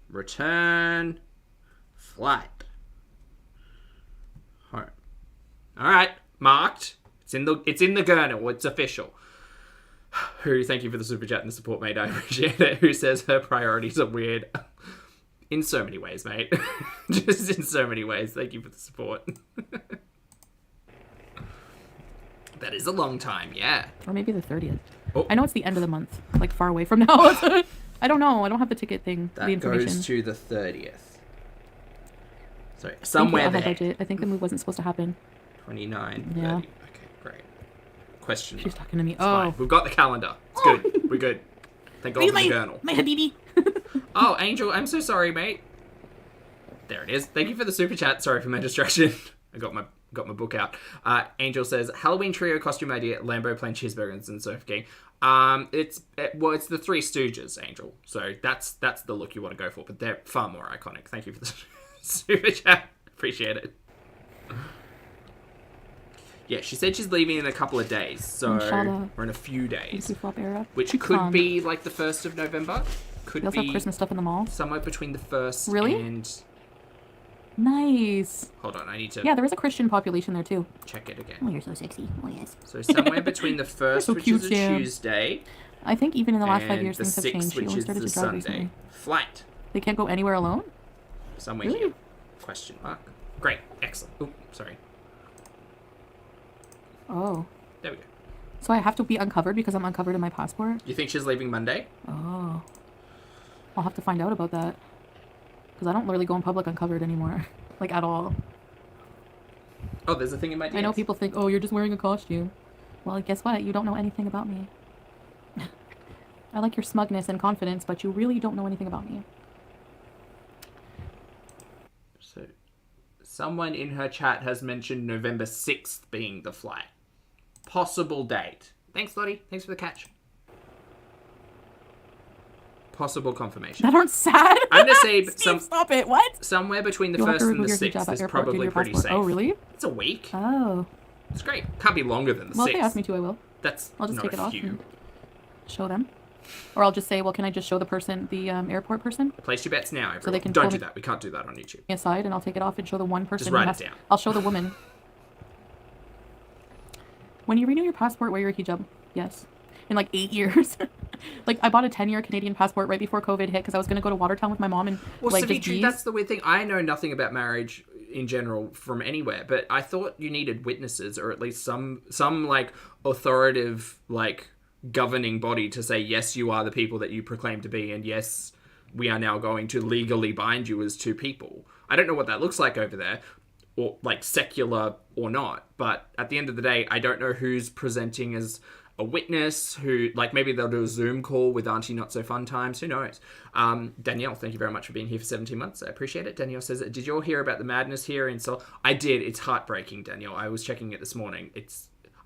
Return flight. Home. All right, marked. It's in the Gurnal. It's official. Who? Thank you for the super chat and the support, mate. I appreciate it. Who says her priorities are weird? In so many ways, mate. Just in so many ways. Thank you for the support. That is a long time, yeah. Or maybe the 30th. Oh. I know it's the end of the month, like far away from now. I don't know. I don't have the ticket thing. That the information goes to the 30th. Sorry, somewhere there. Budget. I think the move wasn't supposed to happen. 29, yeah. 30. Okay, great. Question. She's talking to me. It's fine. We've got the calendar. It's good. We're good. Thank God for the journal. My habibi. Oh, Angel, I'm so sorry, mate. There it is. Thank you for the super chat. Sorry for my distraction. I got my book out. Angel says Halloween trio costume idea: Lambo, plain cheeseburgers, and Surf King. It's the Three Stooges, Angel. So that's the look you want to go for, but they're far more iconic. Thank you for the super chat. Appreciate it. Yeah, she said she's leaving in a couple of days, so we're in a few days, which could be like the 1st of November. Could they also be have Christmas stuff in the mall. Somewhere between the 1st and... Nice. Hold on, I need to... Yeah, there is a Christian population there too. Check it again. Oh, you're so sexy. Oh, yes. So somewhere between the 1st, so which cute, is a Sam. Tuesday, I think even in the last 5 years the things have 6th, changed. She which only is started the to drive Sunday. recently. Flight. They can't go anywhere alone? Somewhere Really? here. Question mark. Great. Excellent. Oh, sorry. Oh. There we go. So I have to be uncovered because I'm uncovered in my passport? You think she's leaving Monday? Oh. I'll have to find out about that. Because I don't really go in public uncovered anymore. Like, at all. Oh, there's a thing in my DMs. I know people think, oh, you're just wearing a costume. Well, guess what? You don't know anything about me. I like your smugness and confidence, but you really don't know anything about me. So, someone in her chat has mentioned November 6th being the flight. Possible date. Thanks, Lottie. Thanks for the catch. Possible confirmation. That aren't sad. I'm gonna say stop it. What? Somewhere between the 1st and the 6th is probably pretty safe. Oh, really? It's a week. Oh. It's great. Can't be longer than the 6th. Well, if they ask me to, I will. I'll just take it off and show them. Or I'll just say, well, can I just show the person, the airport person? Place your bets now, everyone. So they can Don't do that. We can't do that on YouTube. Aside, and I'll take it off and show the one person. Just write it down. I'll show the woman. When you renew your passport, wear your hijab. Yes. In like 8 years. Like, I bought a 10-year Canadian passport right before COVID hit because I was going to go to Watertown with my mom and like just Savitri, that's the weird thing. I know nothing about marriage in general from anywhere, but I thought you needed witnesses or at least some like authoritative like governing body to say, yes, you are the people that you proclaim to be, and yes, we are now going to legally bind you as two people. I don't know what that looks like over there, or like secular or not. But at the end of the day, I don't know who's presenting as a witness, who, like, maybe they'll do a Zoom call with Auntie Not So Fun Times. Who knows? Danielle, thank you very much for being here for 17 months. I appreciate it. Danielle says, did you all hear about the madness here in Seoul? I did. It's heartbreaking, Danielle. I was checking it this morning.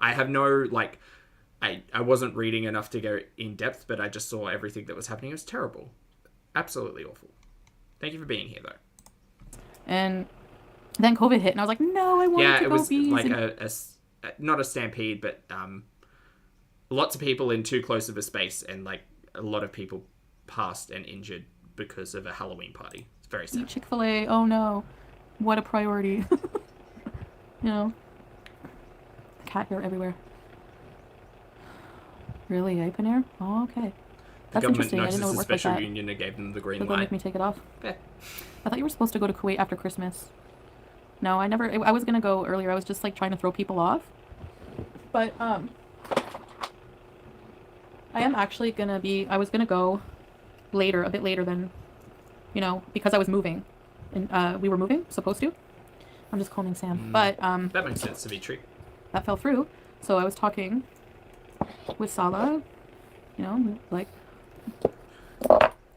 I have no, like, I wasn't reading enough to go in depth, but I just saw everything that was happening. It was terrible. Absolutely awful. Thank you for being here, though. And then COVID hit, and I was like, no, I want to go BEEEEEZE. Yeah, it was like not a stampede, but lots of people in too close of a space, and like a lot of people passed and injured because of a Halloween party. It's very sad. Chick-fil-A, oh no. What a priority. You know. Cat hair everywhere. Really, eh, Panera? Oh, okay. That's interesting. I didn't know it worked like that. The special union gave them the green light. They'll make me take it off. Yeah. I thought you were supposed to go to Kuwait after Christmas. No, I was gonna go earlier. I was just like trying to throw people off. But I am actually I was gonna go later, a bit later than, you know, because I was moving. And we were moving, supposed to. I'm just calming Sam. But that makes sense, Savitri. That fell through. So I was talking with Sala, you know, like,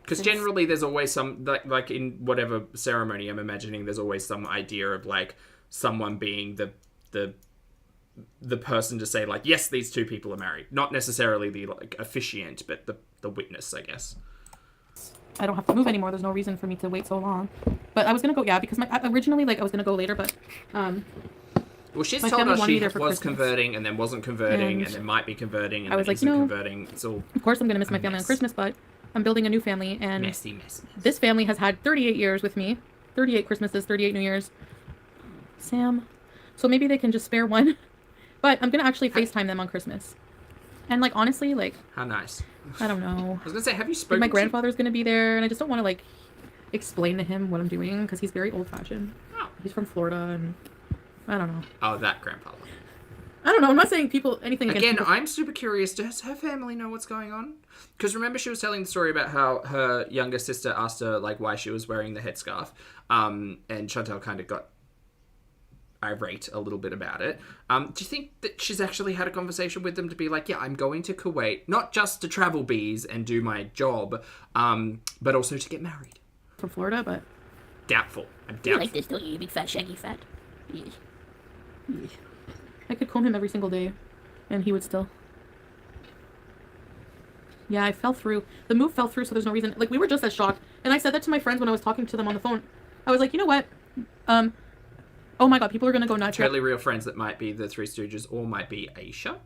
because generally there's always some, like in whatever ceremony I'm imagining, there's always some idea of like someone being the person to say like, yes, these two people are married. Not necessarily the like officiant, but the witness, I guess. I don't have to move anymore. There's no reason for me to wait so long. But I was gonna go, yeah, because originally like I was gonna go later, but well, she's told us she was converting and then wasn't converting and then might be converting and I was then like, isn't converting. It's all of course I'm gonna miss my family on Christmas, but I'm building a new family, and messy. This family has had 38 years with me, 38 Christmases, 38 New Years. Sam, so maybe they can just spare one. But I'm gonna actually FaceTime them on Christmas, and like honestly, like how nice. I don't know. I was gonna say, have you spoken? My grandfather's gonna be there, and I just don't want to like explain to him what I'm doing because he's very old-fashioned. Oh. He's from Florida, and I don't know. Oh, that grandfather. I don't know. I'm not saying anything against Again, people. I'm super curious. Does her family know what's going on? Because remember, she was telling the story about how her younger sister asked her like why she was wearing the headscarf, and Chantal kind of got irate a little bit about it. Do you think that she's actually had a conversation with them to be like, yeah, I'm going to Kuwait, not just to travel bees and do my job, but also to get married? From Florida, but doubtful. I'm doubtful. You like this, don't you? You big fat shaggy fat. Yes. Yes. I could comb him every single day, and he would still. Yeah, I fell through. The move fell through, so there's no reason. Like, we were just as shocked. And I said that to my friends when I was talking to them on the phone. I was like, you know what? Oh my god, people are gonna go nuts. Totally real friends that might be the Three Stooges or might be Aisha.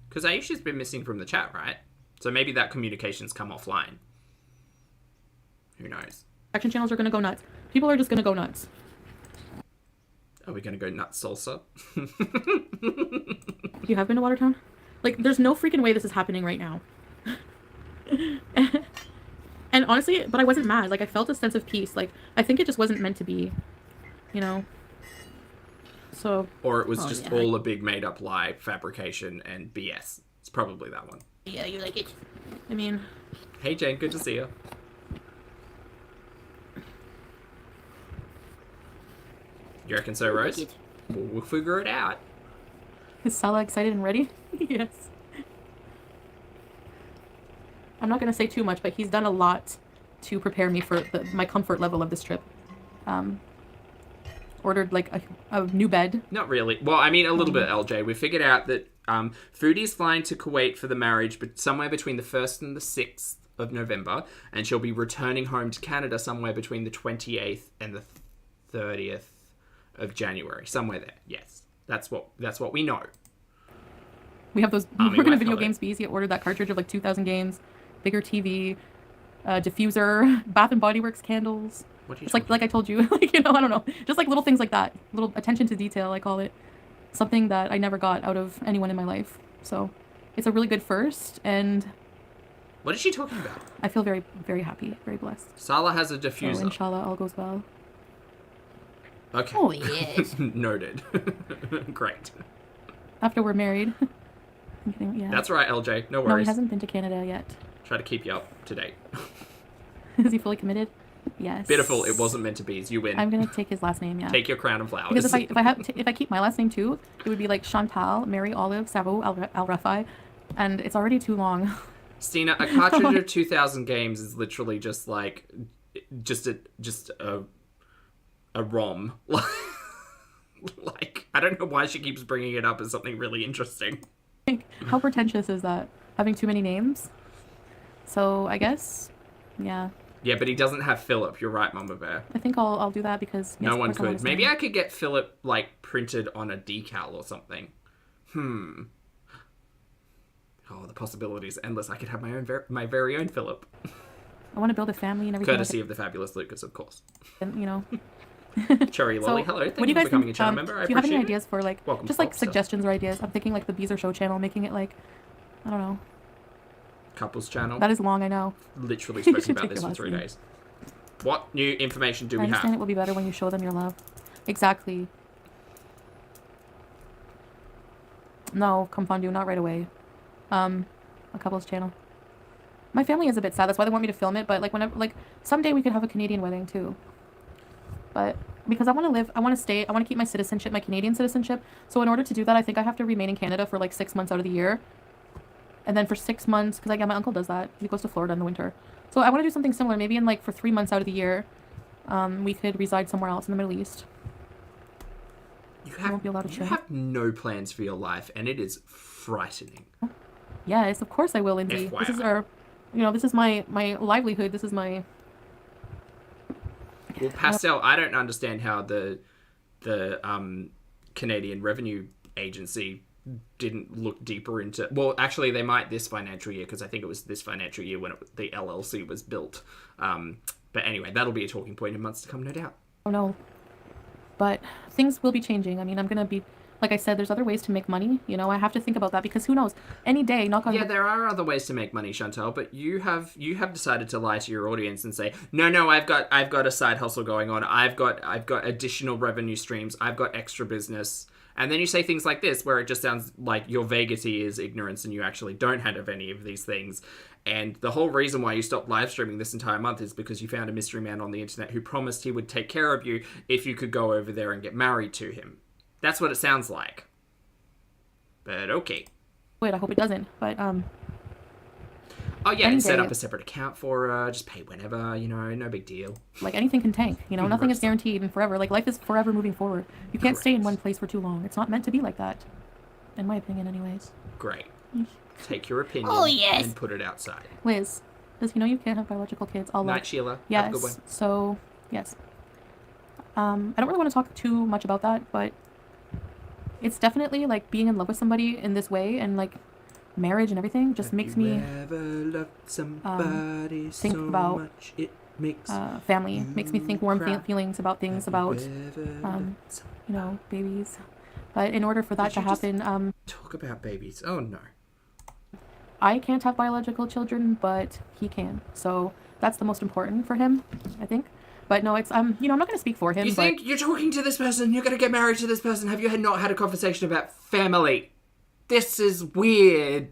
Because Aisha's been missing from the chat, right? So maybe that communication's come offline. Who knows? Action channels are gonna go nuts. People are just gonna go nuts. Are we gonna go nuts salsa? You have been to Watertown? Like, there's no freaking way this is happening right now. And honestly, but I wasn't mad. Like, I felt a sense of peace. Like, I think it just wasn't meant to be, you know? So. Or it was just all a big made-up lie, fabrication, and BS. It's probably that one. Yeah, you like it? I mean. Hey, Jane, good to see you. You reckon so, Rose? Like We'll figure it out. Is Sala excited and ready? Yes. I'm not going to say too much, but he's done a lot to prepare me for my comfort level of this trip. Ordered like a new bed. Not really. Well, I mean, a little bit, LJ. We figured out that Foodie's flying to Kuwait for the marriage, but somewhere between the 1st and the 6th of November, and she'll be returning home to Canada somewhere between the 28th and the 30th of January. Somewhere there. Yes. That's what we know. We have those. We're going to video games BEEEEEZE. He ordered that cartridge of like 2,000 games, bigger TV, diffuser, Bath and Body Works candles. It's like I told you, like, you know, I don't know, just like little things like that, little attention to detail, I call it, something that I never got out of anyone in my life. So it's a really good first, and what is she talking about? I feel very, very happy, very blessed. Sala has a diffuser. So inshallah, all goes well. Okay. Oh yes. Noted. Great. After we're married. I'm kidding, yeah. That's right, LJ. No worries. No, he hasn't been to Canada yet. Try to keep you up to date. Is he fully committed? Yes. Beautiful. It wasn't meant to be. You win. I'm gonna take his last name. Yeah. Take your crown of flowers. Because if I keep my last name too, it would be like Chantal, Mary Olive, Savo, Al Rafi, and it's already too long. Stina, a cartridge of 2,000 games is literally just like, just a ROM. Like, I don't know why she keeps bringing it up as something really interesting. How pretentious is that? Having too many names? So, I guess, yeah. Yeah, but he doesn't have Philip. You're right, Mama Bear. I think I'll do that because... Yes, no one could. Maybe I could get Philip, like, printed on a decal or something. Oh, the possibilities are endless. I could have my very own Philip. I want to build a family and everything. Courtesy of the fabulous Lucas, of course. And, you know... Cherry Lolly, hello. Thank what do you you guys for becoming think, a channel member. I do you have appreciate any it. ideas for, like, Welcome just, to like, Popstar. suggestions or ideas? I'm thinking, like, the Beezer Show channel, making it, like, I don't know. Couples channel. That is long, I know. Literally spoken should about take this your for last 3 name. days. What new information do I we understand have? it will be better when you show them your love. Exactly. No, Compound, not right away. A couple's channel. My family is a bit sad. That's why they want me to film it. But like whenever, like someday we could have a Canadian wedding too. But because I want to live, I want to stay, I want to keep my citizenship, my Canadian citizenship. So in order to do that, I think I have to remain in Canada for like 6 months out of the year. And then for 6 months, because my uncle does that. He goes to Florida in the winter. So I want to do something similar. Maybe in like for 3 months out of the year, we could reside somewhere else in the Middle East. You won't be allowed to chill. have no plans for your life, and it is frightening. Yes, of course I will, Lindsay. FYI. This is our, this is my livelihood. This is my... Well, Pastel, I don't understand how the Canadian Revenue Agency didn't look deeper into... Well, actually, they might this financial year, because I think it was this financial year when the LLC was built. But anyway, that'll be a talking point in months to come, no doubt. Oh, no. But things will be changing. I mean, I'm going to be... Like I said, there's other ways to make money. You know, I have to think about that because who knows? Any day, knock on... Yeah, there are other ways to make money, Chantal, but you have decided to lie to your audience and say, no, I've got a side hustle going on. I've got additional revenue streams. I've got extra business. And then you say things like this, where it just sounds like your vagity is ignorance and you actually don't have any of these things. And the whole reason why you stopped live streaming this entire month is because you found a mystery man on the internet who promised he would take care of you if you could go over there and get married to him. That's what it sounds like. But okay. Wait, I hope it doesn't. But, Oh, yeah, and set up a separate account for her. Just pay whenever, no big deal. Like, anything can tank. Nothing is guaranteed and forever. Like, life is forever moving forward. You can't stay in one place for too long. It's not meant to be like that. In my opinion, anyways. Great. Take your opinion and put it outside. Liz, does you can't have biological kids? Night, Sheila. Yes. Have a good one. So, yes. I don't really want to talk too much about that, but it's definitely, like, being in love with somebody in this way and, like, marriage and everything just makes me think about family. Makes me think warm feelings about things, about, babies. But in order for that to happen... Talk about babies. Oh, no. I can't have biological children, but he can. So that's the most important for him, I think. But no, it's, I'm not going to speak for him. You think you're talking to this person, you're going to get married to this person. Have you not had a conversation about family? This is weird.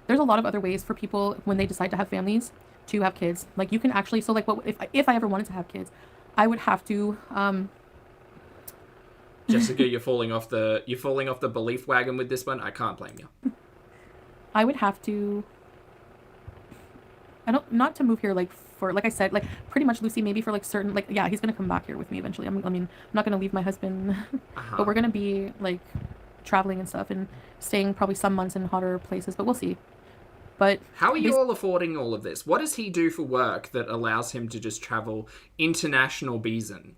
There's a lot of other ways for people when they decide to have families to have kids. Like you can actually, so like if I ever wanted to have kids, I would have to, Jessica, you're falling off the belief wagon with this one. I can't blame you. I would have to, not to move here, like, for, like I said, like, pretty much Lucy, maybe for, like, certain, like, yeah, he's gonna come back here with me eventually. I'm not gonna leave my husband, but we're gonna be, like, traveling and stuff, and staying probably some months in hotter places, but we'll see. But how are you all affording all of this? What does he do for work that allows him to just travel international Beezen?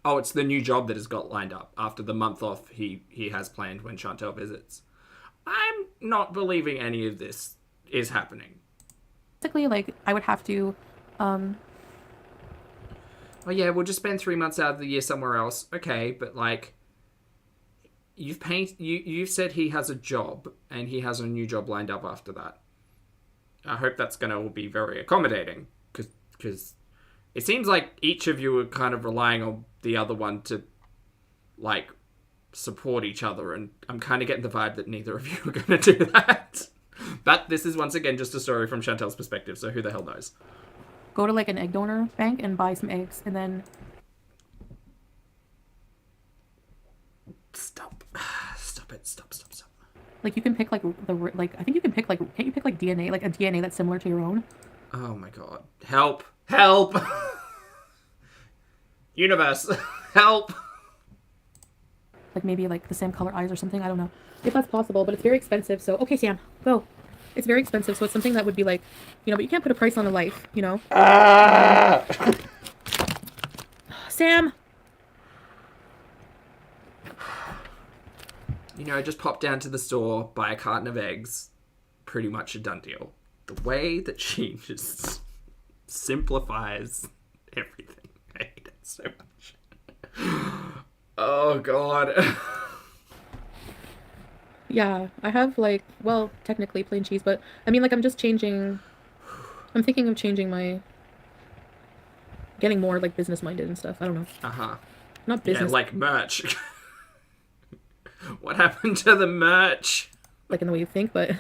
Oh, it's the new job that has got lined up after the month off he has planned when Chantal visits. I'm not believing any of this is happening. Basically, like, I would have to, Oh yeah, we'll just spend 3 months out of the year somewhere else. Okay, but like, you've said he has a job, and he has a new job lined up after that. I hope that's going to be very accommodating, because it seems like each of you are kind of relying on the other one to, like, support each other, and I'm kind of getting the vibe that neither of you are going to do that. But this is once again just a story from Chantel's perspective, so who the hell knows? go to like an egg donor bank and buy some eggs, and then Stop it, stop. like you can pick like like I think you can pick like, can't you pick like DNA, like a DNA that's similar to your own? Oh my god. Help! Universe, help! Like maybe like the same color eyes or something, I don't know if that's possible, but it's very expensive. So okay, Sam, go. It's very expensive, so it's something that would be like, you know, but you can't put a price on a life, you know. Sam. You know, just pop down to the store, buy a carton of eggs. Pretty much a done deal. The way that she just simplifies everything. I hate it so much. Oh, God. Yeah, I have like, well, technically plain cheese, but I mean, like, I'm thinking of changing getting more like business minded and stuff. I don't know. Uh-huh. Not business. Yeah, like merch. What happened to the merch? Like in the way you think, but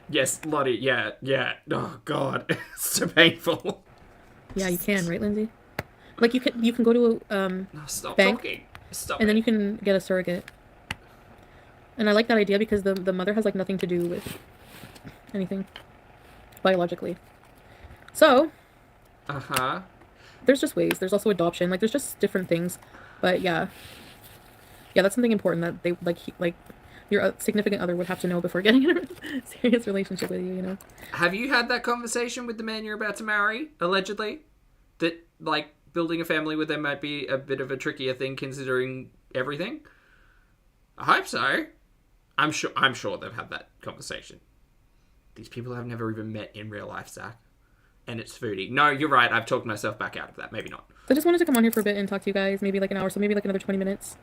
Yes, Lottie, yeah. Oh, God. It's so painful. yeah, you can, right, Lindsay? Like you can go to a No, stop bank, talking. Stop and it. then you can get a surrogate. And I like that idea because the mother has like nothing to do with anything biologically. So, Uh-huh. there's just ways. There's also adoption. Like there's just different things. But yeah, that's something important that they like your significant other would have to know before getting in a serious relationship with you. You know. Have you had that conversation with the man you're about to marry, allegedly? That, like, building a family with them might be a bit of a trickier thing considering everything? I hope so. I'm sure they've had that conversation. These people have never even met in real life, Zach. And it's Foodie. No, you're right. I've talked myself back out of that. Maybe not. So I just wanted to come on here for a bit and talk to you guys. Maybe like an hour, so maybe like another 20 minutes.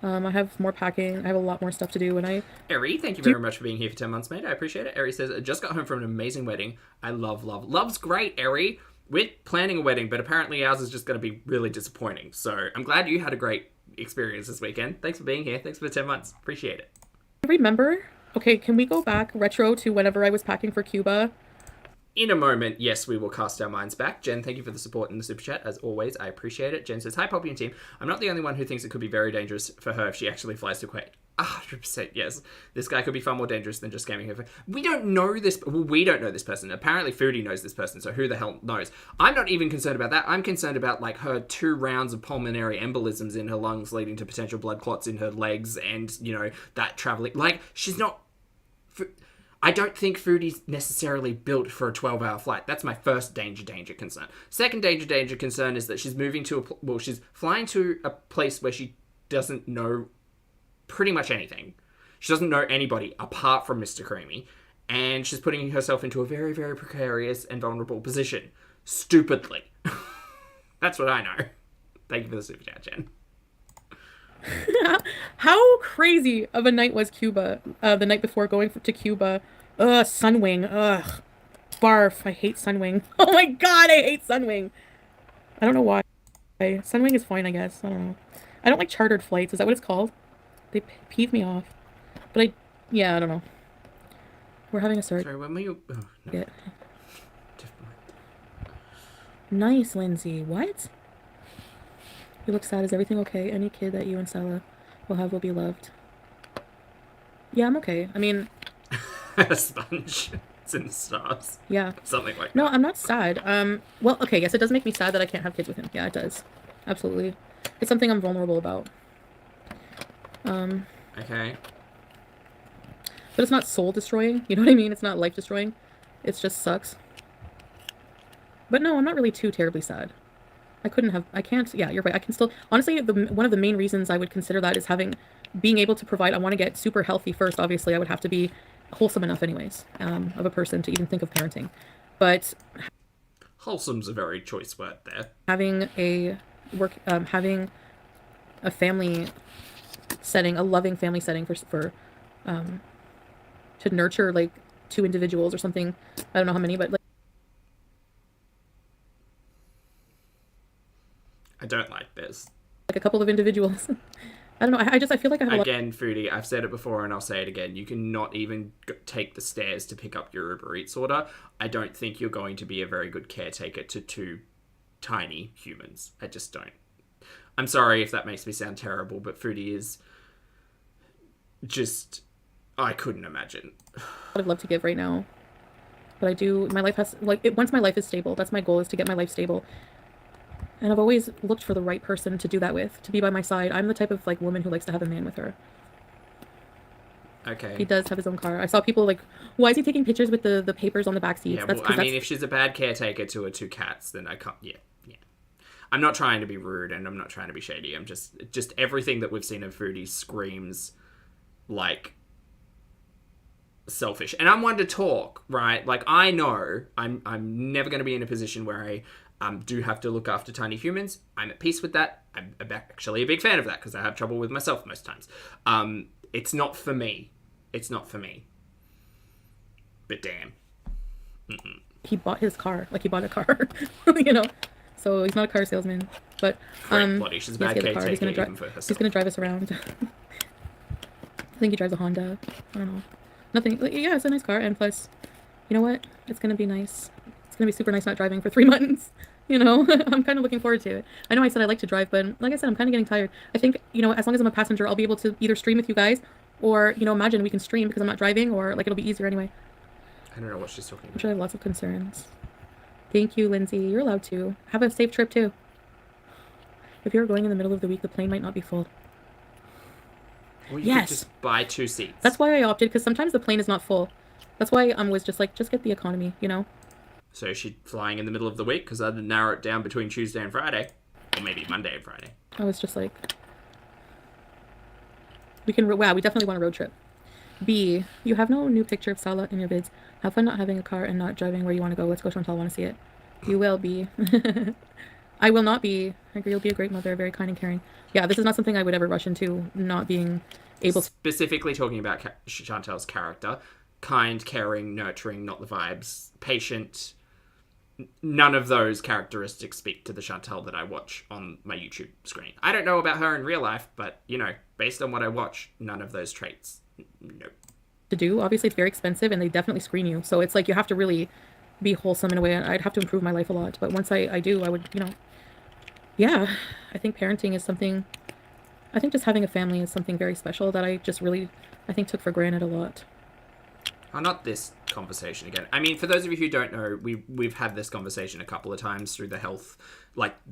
I have more packing. I have a lot more stuff to do, and Eri, thank you very much for being here for 10 months, mate. I appreciate it. Eri says, I just got home from an amazing wedding. I love. Love's great, Eri. We're planning a wedding, but apparently ours is just going to be really disappointing. So I'm glad you had a great experience this weekend. Thanks for being here. Thanks for the 10 months. Appreciate it. remember. Okay, can we go back retro to whenever I was packing for Cuba? In a moment, yes, we will cast our minds back. Jen, thank you for the support in the super chat. As always, I appreciate it. Jen says, hi, Poppy and team. I'm not the only one who thinks it could be very dangerous for her if she actually flies to Kuwait. 100% yes. This guy could be far more dangerous than just scamming her. We don't know this. Well, we don't know this person. Apparently, Foodie knows this person, so who the hell knows? I'm not even concerned about that. I'm concerned about, like, her 2 rounds of pulmonary embolisms in her lungs leading to potential blood clots in her legs and, you know, that traveling. Like, she's not... I don't think Foodie's necessarily built for a 12-hour flight. That's my first danger concern. Second danger concern is that she's moving to she's flying to a place where she doesn't know pretty much anything. She doesn't know anybody apart from Mr. Creamy, and she's putting herself into a very, very precarious and vulnerable position. Stupidly. That's what I know. Thank you for the super chat, Jen. How crazy of a night was Cuba, the night before going to Cuba. Ugh, Sunwing. Ugh. Barf. I hate Sunwing. Oh my god, I hate Sunwing. I don't know why. Sunwing is fine, I guess. I don't know. I don't like chartered flights. Is that what it's called? They peeve me off. But yeah, I don't know. We're having a search. Sorry, when were you... Oh, no. Yeah. Nice, Lindsay. What? You look sad. Is everything okay? Any kid that you and Stella will have will be loved. Yeah, I'm okay. I mean... A sponge. It's in the stars. Yeah. Something like that. No, I'm not sad. Well, okay, yes, it does make me sad that I can't have kids with him. Yeah, it does. Absolutely. It's something I'm vulnerable about. Okay. But it's not soul-destroying. You know what I mean? It's not life-destroying. It just sucks. But no, I'm not really too terribly sad. I can't, yeah, you're right. I can still, honestly, one of the main reasons I would consider that is being able to provide. I want to get super healthy first. Obviously, I would have to be wholesome enough anyways, of a person to even think of parenting. But wholesome's a very choice word there. Having a family setting, a loving family setting for to nurture like 2 individuals or something. I don't know how many, but like, I don't like this. like a couple of individuals I don't know. I feel like I have a lot. Again, Foodie, I've said it before and I'll say it again. You cannot even take the stairs to pick up your Uber Eats order. I don't think you're going to be a very good caretaker to two tiny humans. I just don't. I'm sorry if that makes me sound terrible, but Foodie is just... I couldn't imagine. I'd love to give right now. But I do... My life has... once my life is stable, that's my goal, is to get my life stable. And I've always looked for the right person to do that with, to be by my side. I'm the type of, woman who likes to have a man with her. Okay. He does have his own car. I saw people why is he taking pictures with the papers on the back seats? Yeah, I mean, if she's a bad caretaker to her two cats, then I can't... Yeah. I'm not trying to be rude and I'm not trying to be shady. I'm just everything that we've seen of Foodie screams, selfish. And I'm one to talk, right? I know I'm never going to be in a position where I do have to look after tiny humans. I'm at peace with that. I'm actually a big fan of that because I have trouble with myself most times. It's not for me. It's not for me. But damn. Mm-mm. He bought his car. He bought a car. So he's not a car salesman. But bloody, she's a bad caretaker even for herself. He's going to drive us around. I think he drives a Honda. I don't know. Nothing. Yeah, it's a nice car. And plus, you know what? It's going to be nice. It's going to be super nice not driving for 3 months. I'm kind of looking forward to it. I know I said I like to drive, but like I said, I'm kind of getting tired. I think, as long as I'm a passenger, I'll be able to either stream with you guys or, imagine we can stream because I'm not driving, or it'll be easier anyway. I don't know what she's talking about. I'm sure I have lots of concerns. Thank you, Lindsay. You're allowed to. Have a safe trip, too. If you're going in the middle of the week, the plane might not be full. Well, you could just buy 2 seats. That's why I opted, because sometimes the plane is not full. That's why I was just just get the economy, So is she flying in the middle of the week? Because I'd narrow it down between Tuesday and Friday. Or maybe Monday and Friday. I was just we definitely want a road trip. B, you have no new picture of Sala in your vids. Have fun not having a car and not driving where you want to go. Let's go, Chantal. I want to see it. You will be. I will not be. I agree, you'll be a great mother, very kind and caring. Yeah, this is not something I would ever rush into, not being able to... Specifically talking about Chantal's character. Kind, caring, nurturing, not the vibes. Patient. None of those characteristics speak to the Chantal that I watch on my YouTube screen. I don't know about her in real life, but, based on what I watch, none of those traits. Nope. To do. Obviously, it's very expensive, and they definitely screen you. So it's you have to really be wholesome in a way. I'd have to improve my life a lot. But once I do, I would, yeah, I think parenting is something... I think just having a family is something very special that I just really, took for granted a lot. Oh, not this conversation again. I mean, for those of you who don't know, we've had this conversation a couple of times through the health,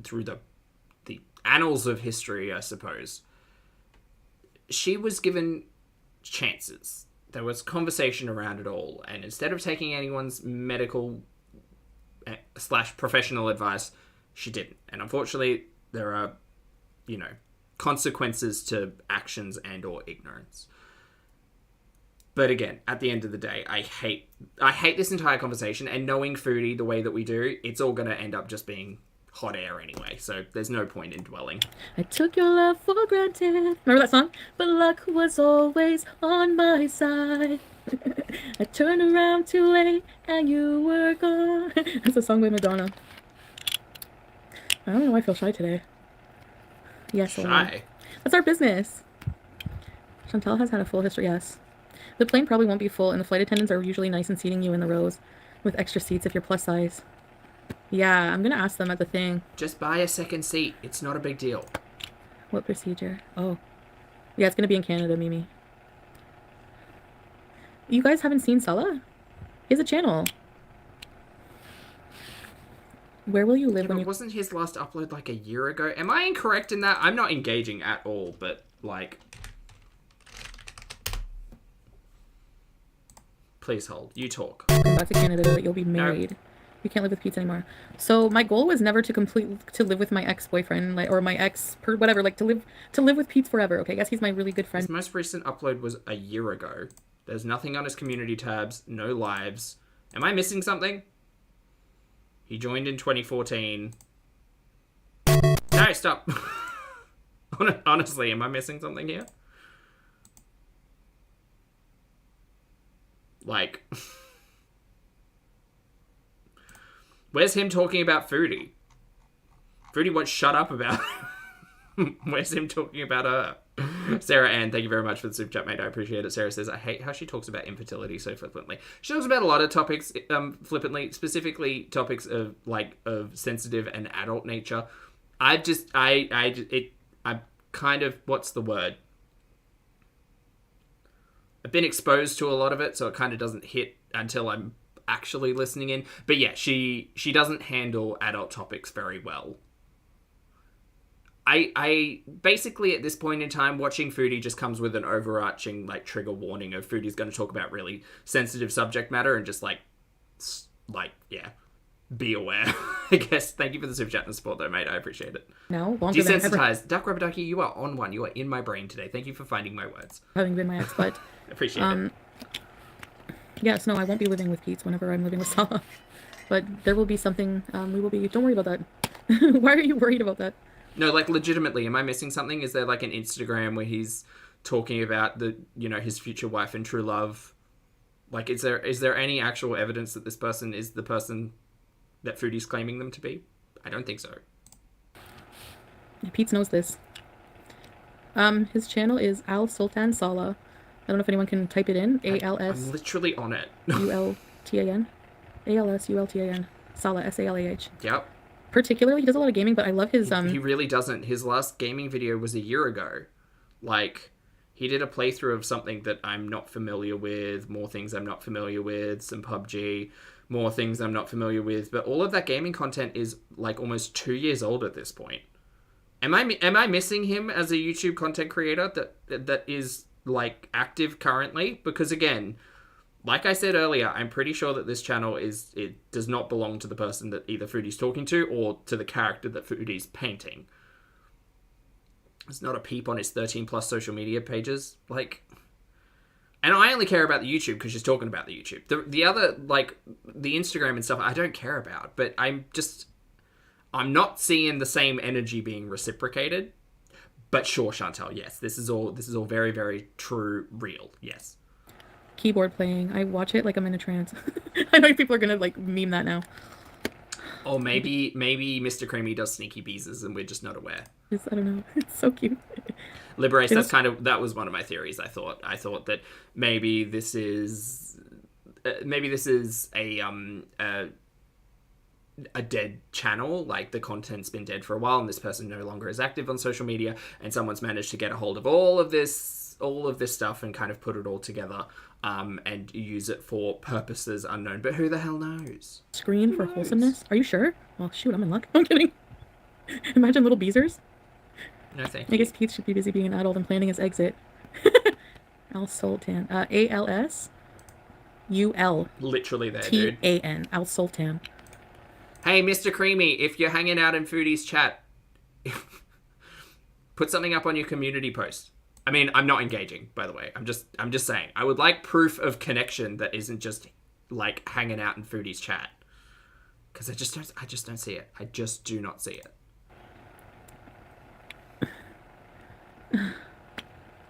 through the annals of history, I suppose. She was given chances. There was conversation around it all, and instead of taking anyone's medical / professional advice, she didn't. And unfortunately, there are, consequences to actions and or ignorance. But again, at the end of the day, I hate this entire conversation, and knowing Foodie the way that we do, it's all going to end up just being hot air anyway, so there's no point in dwelling. I took your love for granted. Remember that song? But luck was always on my side. I turned around too late and you were gone. That's a song by Madonna. I don't know why I feel shy today. Yes, shy? That's our business. Chantal has had a full history, yes. The plane probably won't be full, and the flight attendants are usually nice in seating you in the rows with extra seats if you're plus size. Yeah, I'm gonna ask them at the thing. Just buy a second seat. It's not a big deal. What procedure? Oh. Yeah, it's gonna be in Canada, Mimi. You guys haven't seen Sala? He has a channel. Where will you live when you... Wasn't his last upload a year ago? Am I incorrect in that? I'm not engaging at all, but please hold. You talk. Come back to Canada, you'll be married. No. You can't live with Pete anymore. So my goal was never to live with my ex-boyfriend, or my ex, whatever, to live with Pete forever. Okay, I guess he's my really good friend. His most recent upload was a year ago. There's nothing on his community tabs, no lives. Am I missing something? He joined in 2014. No, stop. Honestly, am I missing something here? Where's him talking about Foodie? Foodie won't shut up about it. Where's him talking about her? Sarah Ann, thank you very much for the super chat, mate. I appreciate it. Sarah says, I hate how she talks about infertility so flippantly. She talks about a lot of topics flippantly, specifically topics of sensitive and adult nature. I'm kind of, what's the word? I've been exposed to a lot of it, so it kind of doesn't hit until I'm actually listening in. But yeah, she doesn't handle adult topics very well. I basically at this point in time, watching Foodie just comes with an overarching like trigger warning of Foodie's going to talk about really sensitive subject matter and just be aware. I guess. Thank you for the super chat and support though, mate. I appreciate it. No, longer than ever. Desensitized. Duck Rubber Ducky, you are on one. You are in my brain today. Thank you for finding my words. Having been my ex-butt. Appreciate it. Yes, no, I won't be living with Pete's whenever I'm living with Sala. But there will be something, we will be, don't worry about that. Why are you worried about that? No, like legitimately, am I missing something? Is there like an Instagram where he's talking about his future wife and true love? Like, is there any actual evidence that this person is the person that Foodie's claiming them to be? I don't think so. Pete knows this. His channel is Al Sultan Sala. I don't know if anyone can type it in. I'm literally on it. ULTAN. ALSULTAN. Sala, SALAH. Yep. Particularly, he does a lot of gaming, but I love his... He really doesn't. His last gaming video was a year ago. Like, he did a playthrough of something that I'm not familiar with, more things I'm not familiar with, some PUBG, more things I'm not familiar with, but all of that gaming content is, like, almost 2 years old at this point. Am I missing him as a YouTube content creator that is, like, active currently? Because, again... Like I said earlier, I'm pretty sure that this channel it does not belong to the person that either Foodie's talking to or to the character that Foodie's painting. There's not a peep on his 13 plus social media pages. Like, and I only care about the YouTube because she's talking about the YouTube. The other, like, the Instagram and stuff, I don't care about. But I'm not seeing the same energy being reciprocated. But sure, Chantal, yes, this is all very, very true, real, yes. Keyboard playing. I watch it like I'm in a trance. I know people are gonna like meme that now. Or maybe Mr. Creamy does sneaky beezes and we're just not aware. I don't know. It's so cute. Liberace, that was one of my theories. I thought that maybe this is a dead channel, like the content's been dead for a while and this person no longer is active on social media and someone's managed to get a hold of all of this stuff and kind of put it all together and use it for purposes unknown. But who the hell knows? Screen for wholesomeness? Are you sure? Well, shoot, I'm in luck. I'm kidding. Imagine little beezers. No, thank you. I guess Pete should be busy being an adult and planning his exit. Al Sultan. ALSUL. Literally there, dude. TAN. Al Sultan. Hey, Mr. Creamy, if you're hanging out in Foodie's chat, put something up on your community post. I mean, I'm not engaging, by the way. I'm just saying. I would like proof of connection that isn't just like hanging out in Foodie's chat. Because I just don't see it. I just do not see it.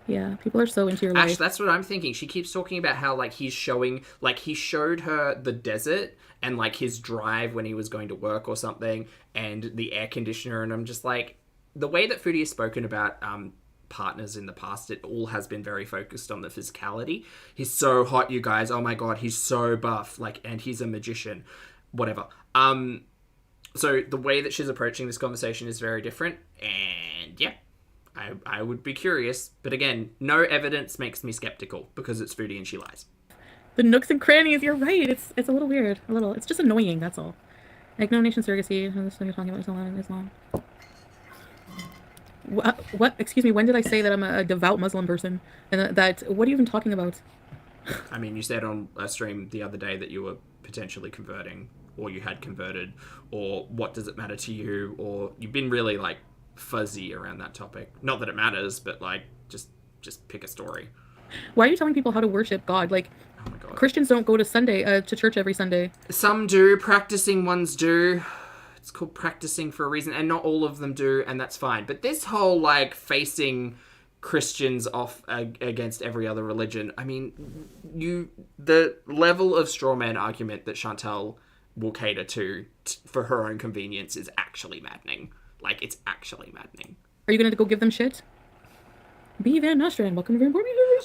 Yeah, people are so into your Ash, life. that's what I'm thinking. She keeps talking about how like he showed her the desert and like his drive when he was going to work or something and the air conditioner, and I'm just like, the way that Foodie has spoken about partners in the past, it all has been very focused on the physicality. He's so hot, you guys. Oh my god, he's so buff, like, and he's a magician, whatever. So the way that she's approaching this conversation is very different, and yeah, I would be curious, but again, no evidence makes me skeptical because it's Foodie and she lies. The nooks and crannies, you're right. It's a little weird. It's just annoying, that's all. Like, no nation surrogacy. This thing you're talking about Islam. What? Excuse me, when did I say that I'm a devout Muslim person? And what are you even talking about? I mean, you said on a stream the other day that you were potentially converting, or you had converted, or what does it matter to you, or you've been really, like, fuzzy around that topic. Not that it matters, but, like, just pick a story. Why are you telling people how to worship God? Like, oh my God. Christians don't go to church every Sunday. Some do. Practicing ones do. It's called practicing for a reason, and not all of them do, and that's fine. But this whole, like, facing Christians off against every other religion, I mean, the level of straw man argument that Chantal will cater to for her own convenience is actually maddening. Like, it's actually maddening. Are you going to go give them shit? B. Van Nostrand, welcome to Van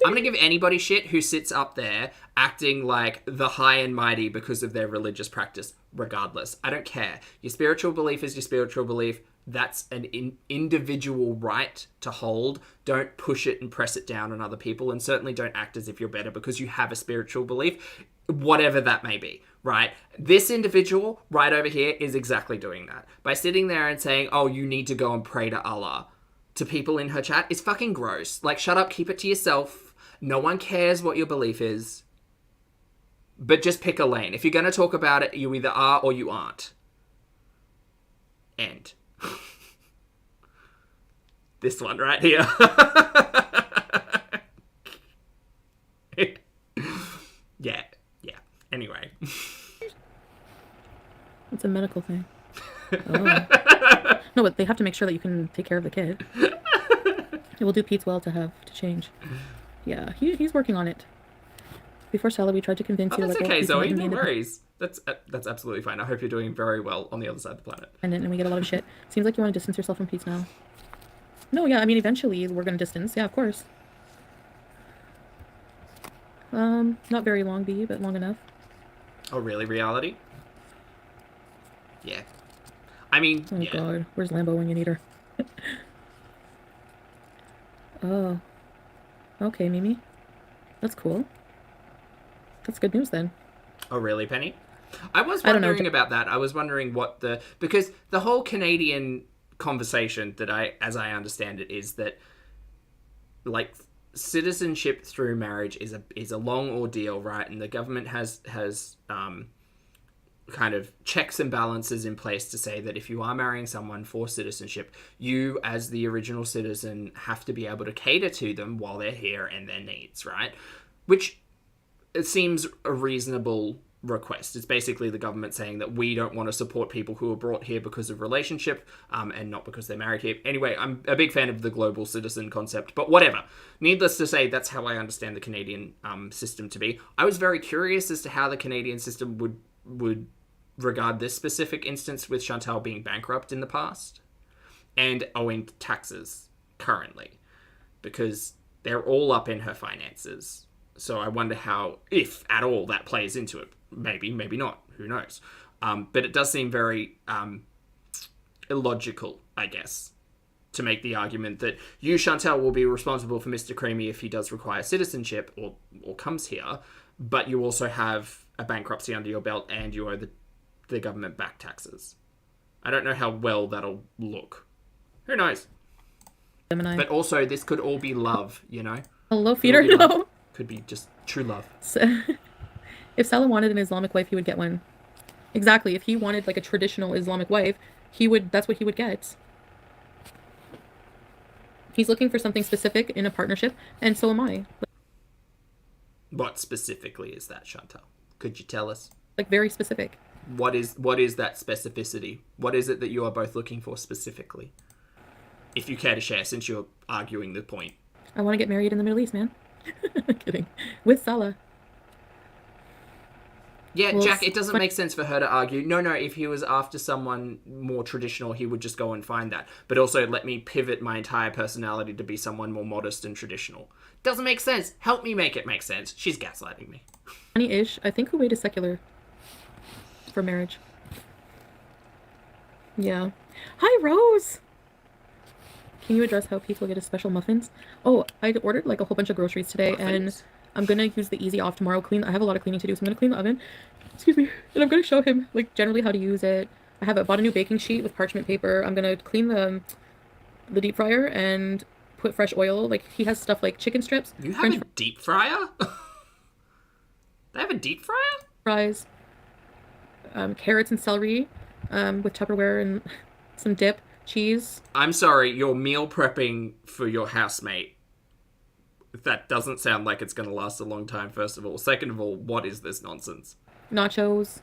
I'm going to give anybody shit who sits up there acting like the high and mighty because of their religious practice, regardless. I don't care. Your spiritual belief is your spiritual belief. That's an individual right to hold. Don't push it and press it down on other people, and certainly don't act as if you're better because you have a spiritual belief, whatever that may be, right? This individual right over here is exactly doing that. By sitting there and saying, oh, you need to go and pray to Allah to people in her chat is fucking gross. Like, shut up, keep it to yourself. No one cares what your belief is. But just pick a lane. If you're going to talk about it, you either are or you aren't. End. This one right here. Yeah. Anyway. It's a medical thing. Oh. No, but they have to make sure that you can take care of the kid. It will do Pete's well to have to change. Yeah, he's working on it. Before Sally, we tried to convince you. That's okay, Zoe. No worries. That's absolutely fine. I hope you're doing very well on the other side of the planet. And we get a lot of shit. Seems like you want to distance yourself from Pete now. No, yeah, I mean, eventually we're going to distance. Yeah, of course. Not very long, B, but long enough. Oh, really? Reality? Yeah. I mean, oh, yeah. God. Where's Lambo when you need her? Oh. Okay, Mimi. That's cool. That's good news, then. Oh, really, Penny? I was wondering about that. I was wondering because the whole Canadian conversation as I understand it, is that, like, citizenship through marriage is a long ordeal, right? And the government has kind of checks and balances in place to say that if you are marrying someone for citizenship, you as the original citizen have to be able to cater to them while they're here and their needs, right? Which it seems a reasonable request. It's basically the government saying that we don't want to support people who are brought here because of relationship and not because they're married here. Anyway, I'm a big fan of the global citizen concept, but whatever. Needless to say, that's how I understand the Canadian system to be. I was very curious as to how the Canadian system would regard this specific instance with Chantal being bankrupt in the past and owing taxes currently, because they're all up in her finances. So I wonder how, if at all, that plays into it. Maybe, maybe not. Who knows? But it does seem very illogical, I guess, to make the argument that you, Chantal, will be responsible for Mr. Creamy if he does require citizenship or comes here, but you also have a bankruptcy under your belt and you owe the government back taxes. I don't know how well that'll look. Who knows? Gemini. But also, this could all be love, you know? Hello, Feeder. Hello. Could be just true love. So, if Salah wanted an Islamic wife, he would get one. Exactly. If he wanted like a traditional Islamic wife, that's what he would get. He's looking for something specific in a partnership, and so am I. What specifically is that, Chantal? Could you tell us? Like, very specific. What is that specificity? What is it that you are both looking for specifically? If you care to share, since you're arguing the point. I want to get married in the Middle East, man. Kidding. With Salah. Yeah, well, Jack, it doesn't make sense for her to argue, no, if he was after someone more traditional, he would just go and find that. But also, let me pivot my entire personality to be someone more modest and traditional. Doesn't make sense. Help me make it make sense. She's gaslighting me. Funny-ish. I think Kuwait is secular for marriage. Yeah. Hi, Rose! Can you address how people get a special muffins? Oh, I ordered like a whole bunch of groceries today, muffins. And I'm gonna use the easy off tomorrow. I have a lot of cleaning to do, so I'm gonna clean the oven. Excuse me. And I'm gonna show him like generally how to use it. I bought a new baking sheet with parchment paper. I'm gonna clean the deep fryer and put fresh oil. Like, he has stuff like chicken strips. You have a deep fryer? They have a deep fryer? Fries. Carrots and celery with Tupperware and some dip. Cheese. I'm sorry, you're meal prepping for your housemate. That doesn't sound like it's going to last a long time, first of all. Second of all, what is this nonsense? Nachos.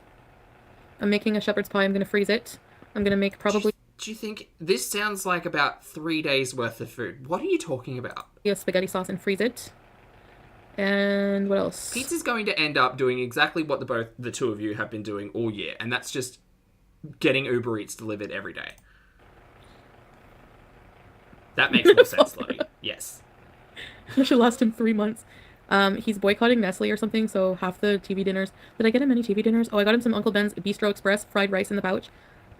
I'm making a shepherd's pie. I'm going to freeze it. I'm going to make probably... Do you think... This sounds like about 3 days worth of food. What are you talking about? Yeah, spaghetti sauce and freeze it. And what else? Pizza's going to end up doing exactly what the two of you have been doing all year. And that's just getting Uber Eats delivered every day. That makes more sense, Lottie. Yes. That should last him 3 months. He's boycotting Nestle or something, so half the TV dinners. Did I get him any TV dinners? Oh, I got him some Uncle Ben's Bistro Express fried rice in the pouch.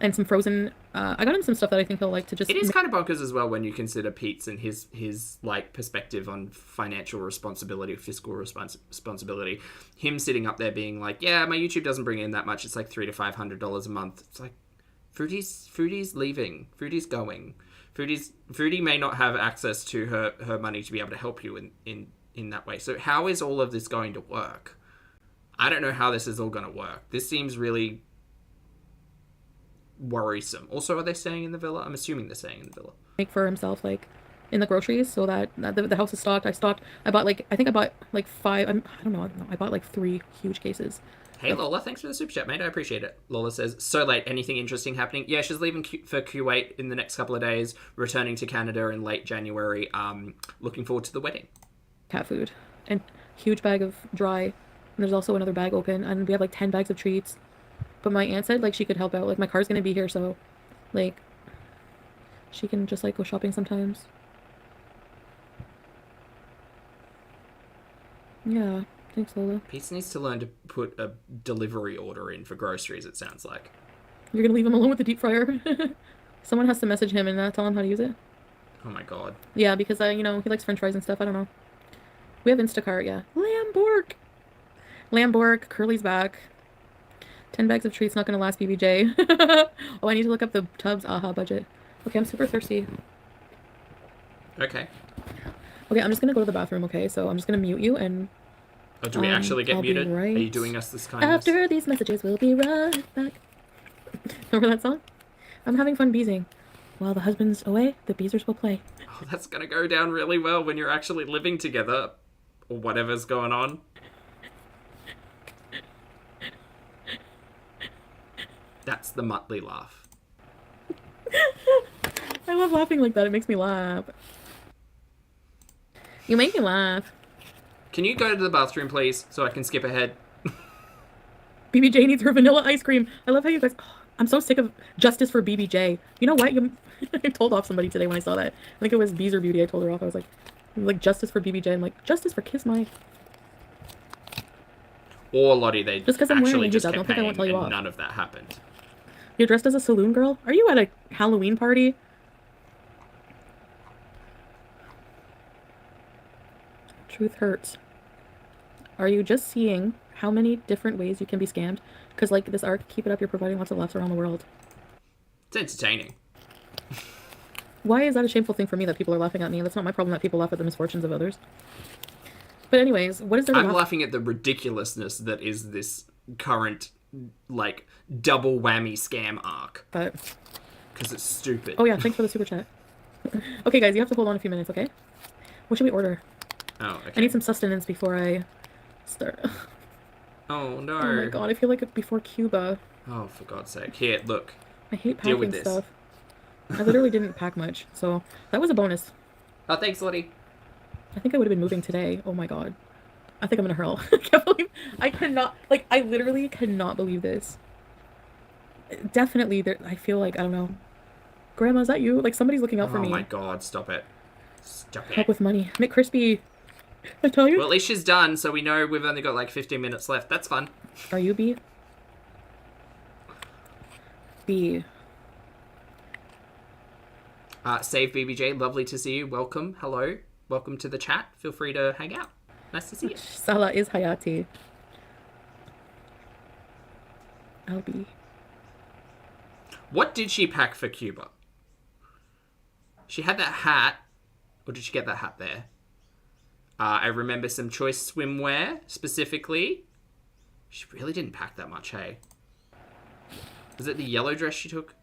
And some frozen... I got him some stuff that I think he'll like to just... It is kind of bonkers as well when you consider Pete's and his like perspective on financial responsibility, fiscal responsibility. Him sitting up there being like, yeah, my YouTube doesn't bring in that much. It's like $300 to $500 a month. It's like, Foodie's leaving. Foodie's going. Foodie may not have access to her money to be able to help you in that way. So how is all of this going to work? I don't know how this is all going to work. This seems really... worrisome. Also, are they staying in the villa? I'm assuming they're staying in the villa. Make for himself, like, in the groceries, so that the house is stocked. I bought like 5, I don't know, I bought like 3 huge cases. Hey, Lola, thanks for the super chat, mate. I appreciate it. Lola says, so late, anything interesting happening? Yeah, she's leaving for Kuwait in the next couple of days, returning to Canada in late January. Looking forward to the wedding. Cat food. And huge bag of dry. And there's also another bag open, and we have like 10 bags of treats. But my aunt said, like, she could help out. Like, my car's gonna be here, so, like, she can just, like, go shopping sometimes. Yeah, thanks, Lola. Pete needs to learn to put a delivery order in for groceries, it sounds like. You're gonna leave him alone with the deep fryer? Someone has to message him and tell him how to use it. Oh my god. Yeah, because, you know, he likes french fries and stuff. I don't know. We have Instacart, yeah. Lamborg, Curly's back. 10 bags of treats not gonna last, BBJ. Oh, I need to look up the Tubs AHA budget. Okay, I'm super thirsty. Okay. Okay, I'm just gonna go to the bathroom, okay? So I'm just gonna mute you and... Oh, do we actually get muted? Right. Are you doing us this kindness? After these messages, we'll be right back. Remember that song? I'm having fun beezing. While the husband's away, the beezers will play. Oh, that's gonna go down really well when you're actually living together. Or whatever's going on. That's the Muttley laugh. I love laughing like that. It makes me laugh. You make me laugh. Can you go to the bathroom, please, so I can skip ahead? BBJ needs her vanilla ice cream. I love how you guys... Oh, I'm so sick of justice for BBJ. You know what? I told off somebody today when I saw that. I think it was Beezer Beauty. I told her off. I was like, justice for BBJ. I'm like, justice for Kiss My... Or Lottie, they just because I'm wearing a just hijab, don't think I won't tell you and off. none of that happened. You're dressed as a saloon girl? Are you at a Halloween party? Truth hurts. Are you just seeing how many different ways you can be scammed? Because, like, this arc, keep it up, you're providing lots of laughs around the world. It's entertaining. Why is that a shameful thing for me that people are laughing at me? That's not my problem that people laugh at the misfortunes of others. But anyways, what is there to I'm laughing at the ridiculousness that is this current, like, double whammy scam arc. But... Because it's stupid. Oh yeah, thanks for the super chat. Okay, guys, you have to hold on a few minutes, okay? What should we order? Oh, okay. I need some sustenance before I start. Oh, no. Oh my god, I feel like before Cuba. Oh, for God's sake. Here, look. I hate Deal with packing this. stuff. I literally didn't pack much, so that was a bonus. Oh, thanks, Lottie. I think I would have been moving today. Oh my god. I think I'm gonna hurl. I can't believe... I cannot... Like, I literally cannot believe this. Definitely, there... I feel like, I don't know. Grandma, is that you? Like, somebody's looking out for me. Oh my god, stop it. Stop it. Help with money. McCrispy. I tell you. Well, at least she's done, so we know we've only got like 15 minutes left. That's fun. Are you B? B. Save BBJ, lovely to see you. Welcome. Hello. Welcome to the chat. Feel free to hang out. Nice to see you. Salah is Hayati. I'll be. What did she pack for Cuba? She had that hat. Or did she get that hat there? I remember some choice swimwear, specifically. She really didn't pack that much, hey? Was it the yellow dress she took?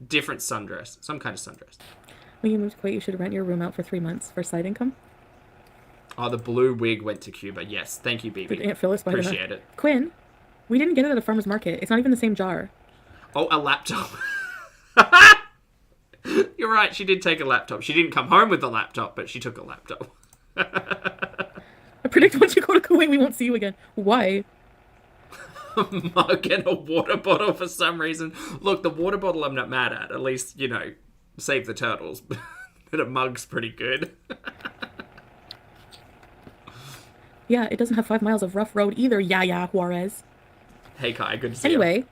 Different sundress. Some kind of sundress. When you move to Kuwait, you should rent your room out for 3 months for side income. Oh, the blue wig went to Cuba. Yes, thank you, BB. Did Aunt Phyllis buy it? Appreciate it. Quinn, we didn't get it at a farmer's market. It's not even the same jar. Oh, a laptop. You're right, she did take a laptop. She didn't come home with the laptop, but she took a laptop. I predict once you go to Kuwait, we won't see you again. Why? A mug and a water bottle for some reason. Look, the water bottle I'm not mad at. At least, you know, save the turtles. But a mug's pretty good. Yeah, it doesn't have 5 miles of rough road either, Yaya Juarez. Hey, Kai, good to see Anyway.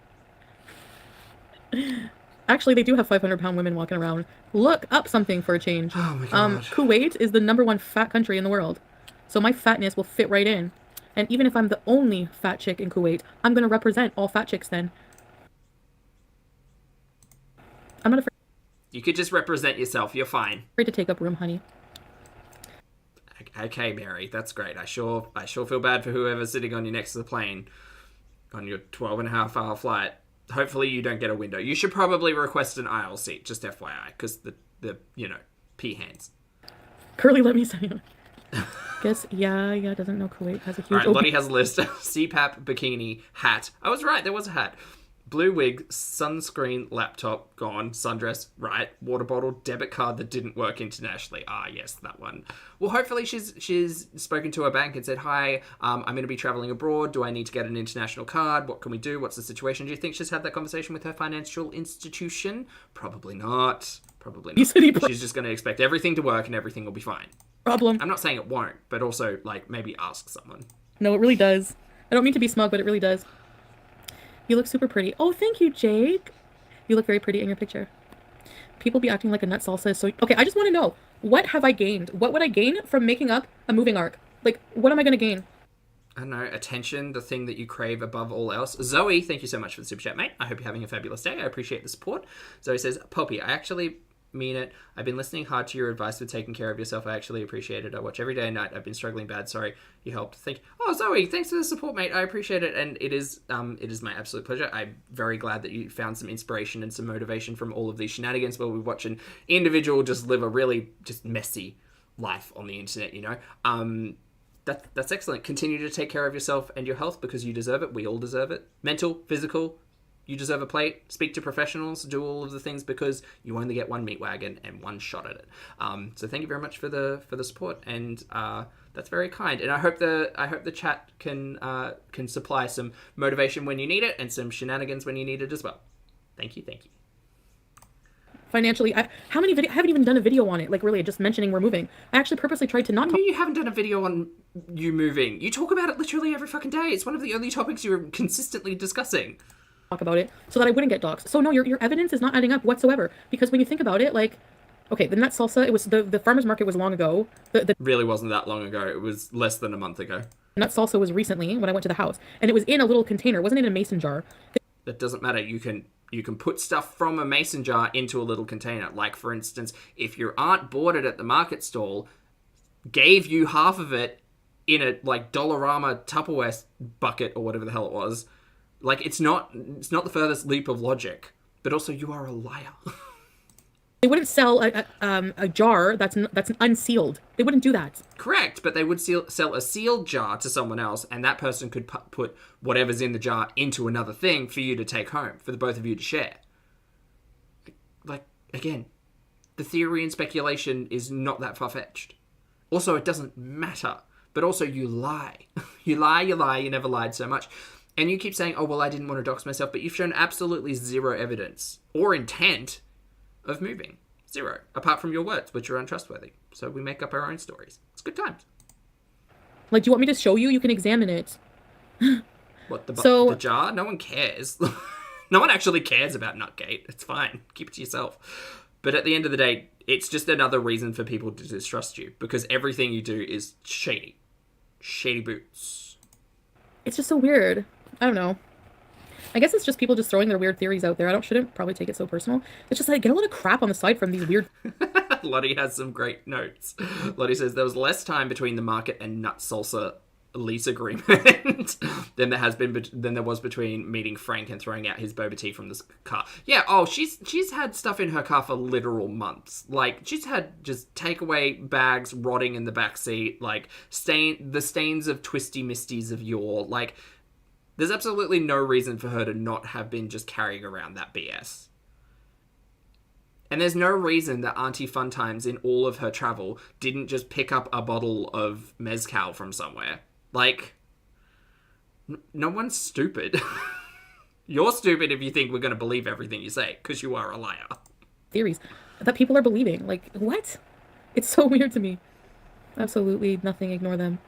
Actually, they do have 500-pound women walking around. Look up something for a change. Oh my god. Kuwait is the #1 fat country in the world. So my fatness will fit right in. And even if I'm the only fat chick in Kuwait, I'm going to represent all fat chicks then. I'm not afraid. You could just represent yourself. You're fine. Afraid to take up room, honey. Okay, Mary, that's great. I sure feel bad for whoever's sitting on you next to the plane on your 12.5-hour flight. Hopefully you don't get a window. You should probably request an aisle seat, just FYI, because the pea hands. Curly, let me say it. Guess, yeah, doesn't know Kuwait has a huge... Alright, Lottie has a list. CPAP, bikini, hat. I was right, there was a hat. Blue wig, sunscreen, laptop, gone. Sundress, right. Water bottle, debit card that didn't work internationally. Ah, yes, that one. Well, hopefully she's spoken to her bank and said, hi, I'm going to be traveling abroad. Do I need to get an international card? What can we do? What's the situation? Do you think she's had that conversation with her financial institution? Probably not. Probably not. She's just going to expect everything to work and everything will be fine. Problem. I'm not saying it won't, but also, maybe ask someone. No, it really does. I don't mean to be smug, but it really does. You look super pretty. Oh, thank you, Jake. You look very pretty in your picture. People be acting like a nut salsa. So, okay, I just want to know, what have I gained? What would I gain from making up a moving arc? What am I going to gain? I don't know, attention, the thing that you crave above all else. Zoe, thank you so much for the super chat, mate. I hope you're having a fabulous day. I appreciate the support. Zoe says, Poppy, I actually mean it. I've been listening hard to your advice for taking care of yourself. I actually appreciate it. I watch every day and night. I've been struggling bad. Sorry, you helped. Thank you. Oh, Zoe, thanks for the support, mate. I appreciate it, and it is my absolute pleasure. I'm very glad that you found some inspiration and some motivation from all of these shenanigans where we watch an individual just live a really just messy life on the internet, you know. That's excellent. Continue to take care of yourself and your health because you deserve it. We all deserve it. Mental, physical. You deserve a plate. Speak to professionals. Do all of the things because you only get one meat wagon and one shot at it. So thank you very much for the support, and that's very kind. And I hope the chat can supply some motivation when you need it and some shenanigans when you need it as well. Thank you. Financially, I haven't even done a video on it. Really, just mentioning we're moving. I actually purposely tried to not talk. You haven't done a video on you moving. You talk about it literally every fucking day. It's one of the only topics you're consistently discussing. Talk about it so that I wouldn't get doxxed. So no, your evidence is not adding up whatsoever. Because when you think about it, okay, the nut salsa, it was the farmer's market was long ago. The really wasn't that long ago. It was less than a month ago. Nut salsa was recently when I went to the house, and it was in a little container. It wasn't in a mason jar. That doesn't matter. You can put stuff from a mason jar into a little container. Like, for instance, if your aunt bought it at the market stall, gave you half of it in a Dollarama Tupperware bucket or whatever the hell it was. It's not the furthest leap of logic, but also you are a liar. They wouldn't sell a jar that's unsealed. They wouldn't do that. Correct, but they would sell a sealed jar to someone else, and that person could put whatever's in the jar into another thing for you to take home, for the both of you to share. Again, the theory and speculation is not that far-fetched. Also, it doesn't matter, but also you lie. You lie, you never lied so much. And you keep saying, oh, well, I didn't want to dox myself, but you've shown absolutely zero evidence or intent of moving. Zero. Apart from your words, which are untrustworthy. So we make up our own stories. It's good times. Do you want me to show you? You can examine it. What, the jar? No one cares. No one actually cares about Nutgate. It's fine. Keep it to yourself. But at the end of the day, it's just another reason for people to distrust you, because everything you do is shady. Shady boots. It's just so weird. I don't know. I guess it's just people just throwing their weird theories out there. Shouldn't probably take it so personal. It's just I get a lot of crap on the side from these weird... Lottie has some great notes. Lottie says, there was less time between the market and nut salsa lease agreement than there was between meeting Frank and throwing out his boba tea from the car. Yeah, she's had stuff in her car for literal months. She's had just takeaway bags rotting in the back seat, the stains of twisty misties of yore. There's absolutely no reason for her to not have been just carrying around that BS. And there's no reason that Auntie Funtimes in all of her travel didn't just pick up a bottle of mezcal from somewhere. No one's stupid. You're stupid if you think we're going to believe everything you say, because you are a liar. Theories that people are believing. What? It's so weird to me. Absolutely nothing. Ignore them.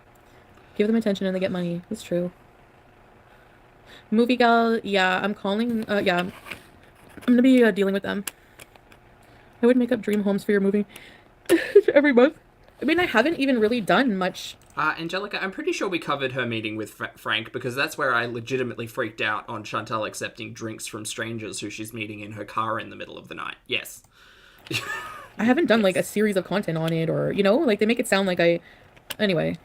Give them attention and they get money. It's true. Movie gal, yeah, I'm calling. Yeah, I'm gonna be dealing with them. I would make up dream homes for your movie every month. I mean, I haven't even really done much. Angelica, I'm pretty sure we covered her meeting with Frank, because that's where I legitimately freaked out on Chantal accepting drinks from strangers who she's meeting in her car in the middle of the night. Yes. I haven't done like a series of content on it, or, you know, like they make it sound like I... Anyway.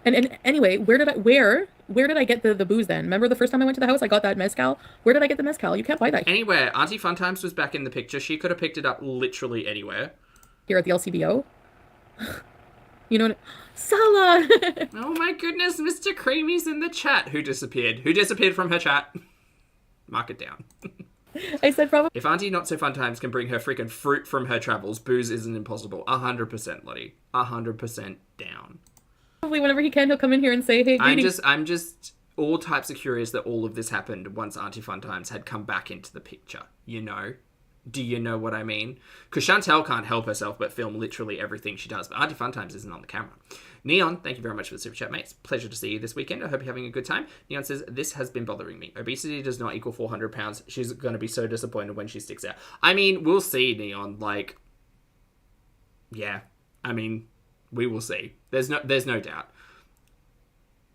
And anyway, where did I get the booze then? Remember the first time I went to the house, I got that mezcal? Where did I get the mezcal? You can't buy that anywhere. Auntie Funtimes was back in the picture. She could have picked it up literally anywhere. here at the LCBO. You know what? Sala! Oh my goodness, Mr. Creamy's in the chat. Who disappeared? Who disappeared from her chat? Mark it down. I said probably... If Auntie Not So Fun Times can bring her freaking fruit from her travels, booze isn't impossible. 100%, Lottie. 100% down. Probably whenever he can, he'll come in here and say, hey, greetings. I'm just all types of curious that all of this happened once Auntie Fun Times had come back into the picture, you know? Do you know what I mean? Because Chantal can't help herself but film literally everything she does, but Auntie Fun Times isn't on the camera. Neon, thank you very much for the super chat, mates. Pleasure to see you this weekend. I hope you're having a good time. Neon says, this has been bothering me. Obesity does not equal 400 pounds. She's going to be so disappointed when she sticks out. I mean, we'll see, Neon. Like, yeah. I mean, we will see. There's no doubt.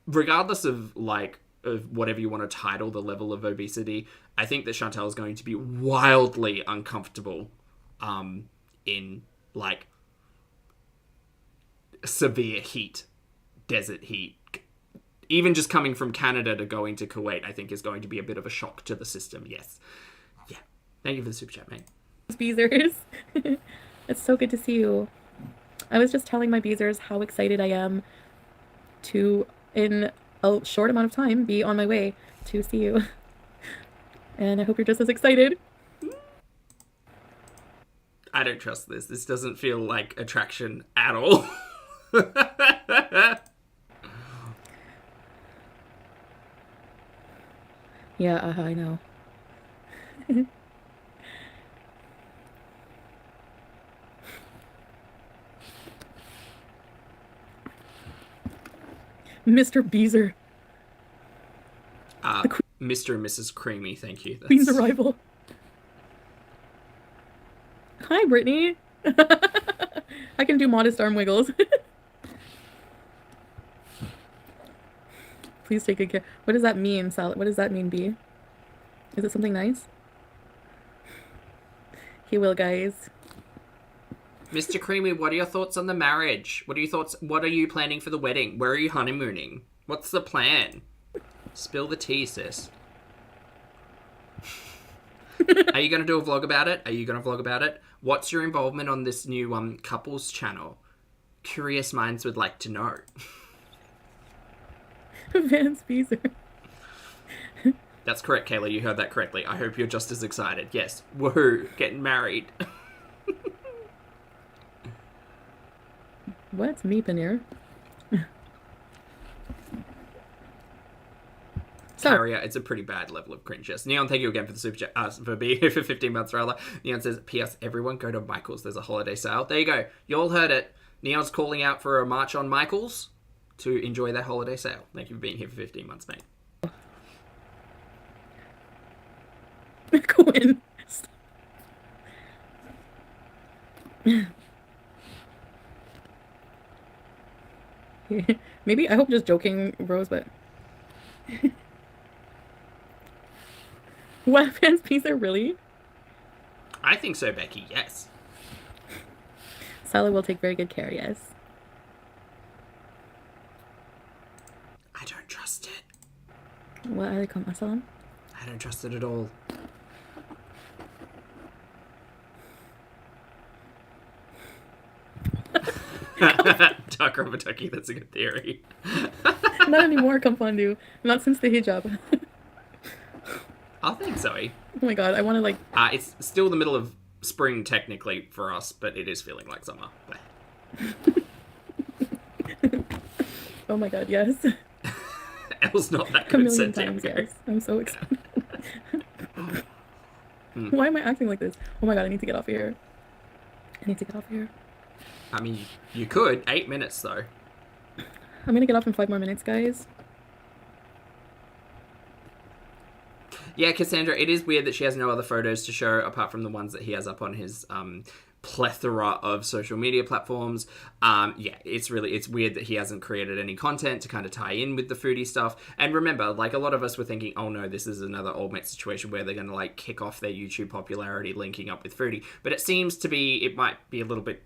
Regardless of, like, of whatever you want to title the level of obesity, I think that Chantal is going to be wildly uncomfortable in, like, severe heat, desert heat. Even just coming from Canada to going to Kuwait, I think is going to be a bit of a shock to the system, yes. Yeah. Thank you for the super chat, mate. Beezers. It's so good to see you. I was just telling my Beezers how excited I am to, in a short amount of time, be on my way to see you. And I hope you're just as excited. I don't trust this. This doesn't feel like attraction at all. Yeah, I know. Mr. Beezer. Mr. and Mrs. Creamy, thank you. Queen's arrival. Hi, Brittany. I can do modest arm wiggles. Please take good care. What does that mean, Sal? What does that mean, B? Is it something nice? He will, guys. Mr. Creamy, what are your thoughts on the marriage? What are you planning for the wedding? Where are you honeymooning? What's the plan? Spill the tea, sis. Are you going to do a vlog about it? What's your involvement on this new couples channel? Curious minds would like to know. Vance Beezer. That's correct, Kayla. You heard that correctly. I hope you're just as excited. Yes. Woohoo. Getting married. What's me, Paneer? Carrier, it's a pretty bad level of cringe. Yes. Neon, thank you again for the super chat. For being here for 15 months, rather. Neon says, P.S. Everyone go to Michael's. There's a holiday sale. There you go. You all heard it. Neon's calling out for a march on Michael's to enjoy that holiday sale. Thank you for being here for 15 months, mate. Go in. Maybe, I hope just joking, Rose, but... What, Fans Pizza, really? I think so, Becky, yes. Sala will take very good care, yes. I don't trust it. What are they called, Masalam? I don't trust it at all. Dark rubber ducky, that's a good theory. Not anymore, Kampandu. Not since the hijab. I think so. Oh my god, I want to like... it's still the middle of spring technically for us, but it is feeling like summer. Oh my god, yes. Elle's not that good at times, yes. I'm so excited. Why am I acting like this? Oh my god, I need to get off of here. I need to get off here. I mean, you could. 8 minutes, though. I'm gonna get off in 5 more minutes, guys. Yeah, Cassandra, it is weird that she has no other photos to show apart from the ones that he has up on his plethora of social media platforms. Yeah, it's weird that he hasn't created any content to kind of tie in with the foodie stuff. And remember, like, a lot of us were thinking, oh no, this is another old mate situation where they're going to, like, kick off their YouTube popularity linking up with foodie. But it seems to be, it might be a little bit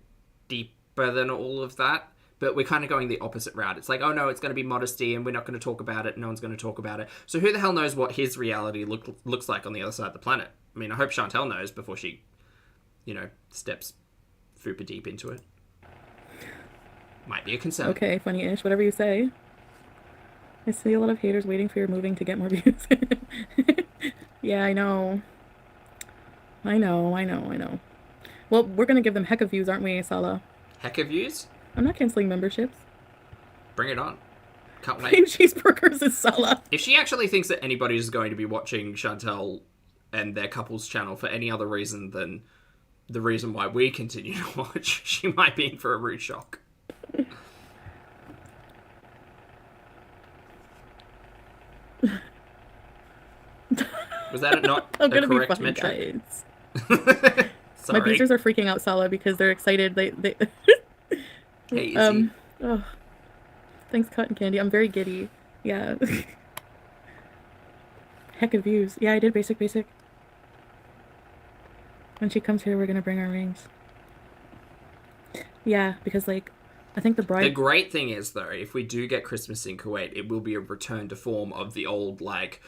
deeper than all of that. But we're kind of going the opposite route. It's like, oh no, it's going to be modesty and we're not going to talk about it. No one's going to talk about it. So who the hell knows what his reality looks like on the other side of the planet? I mean, I hope Chantel knows before she, steps super deep into it. Might be a concern. Okay, funny-ish, whatever you say. I see a lot of haters waiting for your moving to get more views. Yeah, I know. I know. Well, we're going to give them heck of views, aren't we, Sala? Heck of views? I'm not canceling memberships. Bring it on. Can't wait. Cream cheeseburgers is Sala. If she actually thinks that anybody is going to be watching Chantel and their couple's channel for any other reason than the reason why we continue to watch, she might be in for a rude shock. Was that not a correct metric? My beezers are freaking out, Sala, because they're excited. They Hey, oh, thanks, cotton candy. I'm very giddy. Yeah. Heck of views. Yeah, I did basic. When she comes here, we're gonna bring our rings. Yeah, because, like, I think the bride... The great thing is, though, if we do get Christmas in Kuwait, it will be a return to form of the old, like,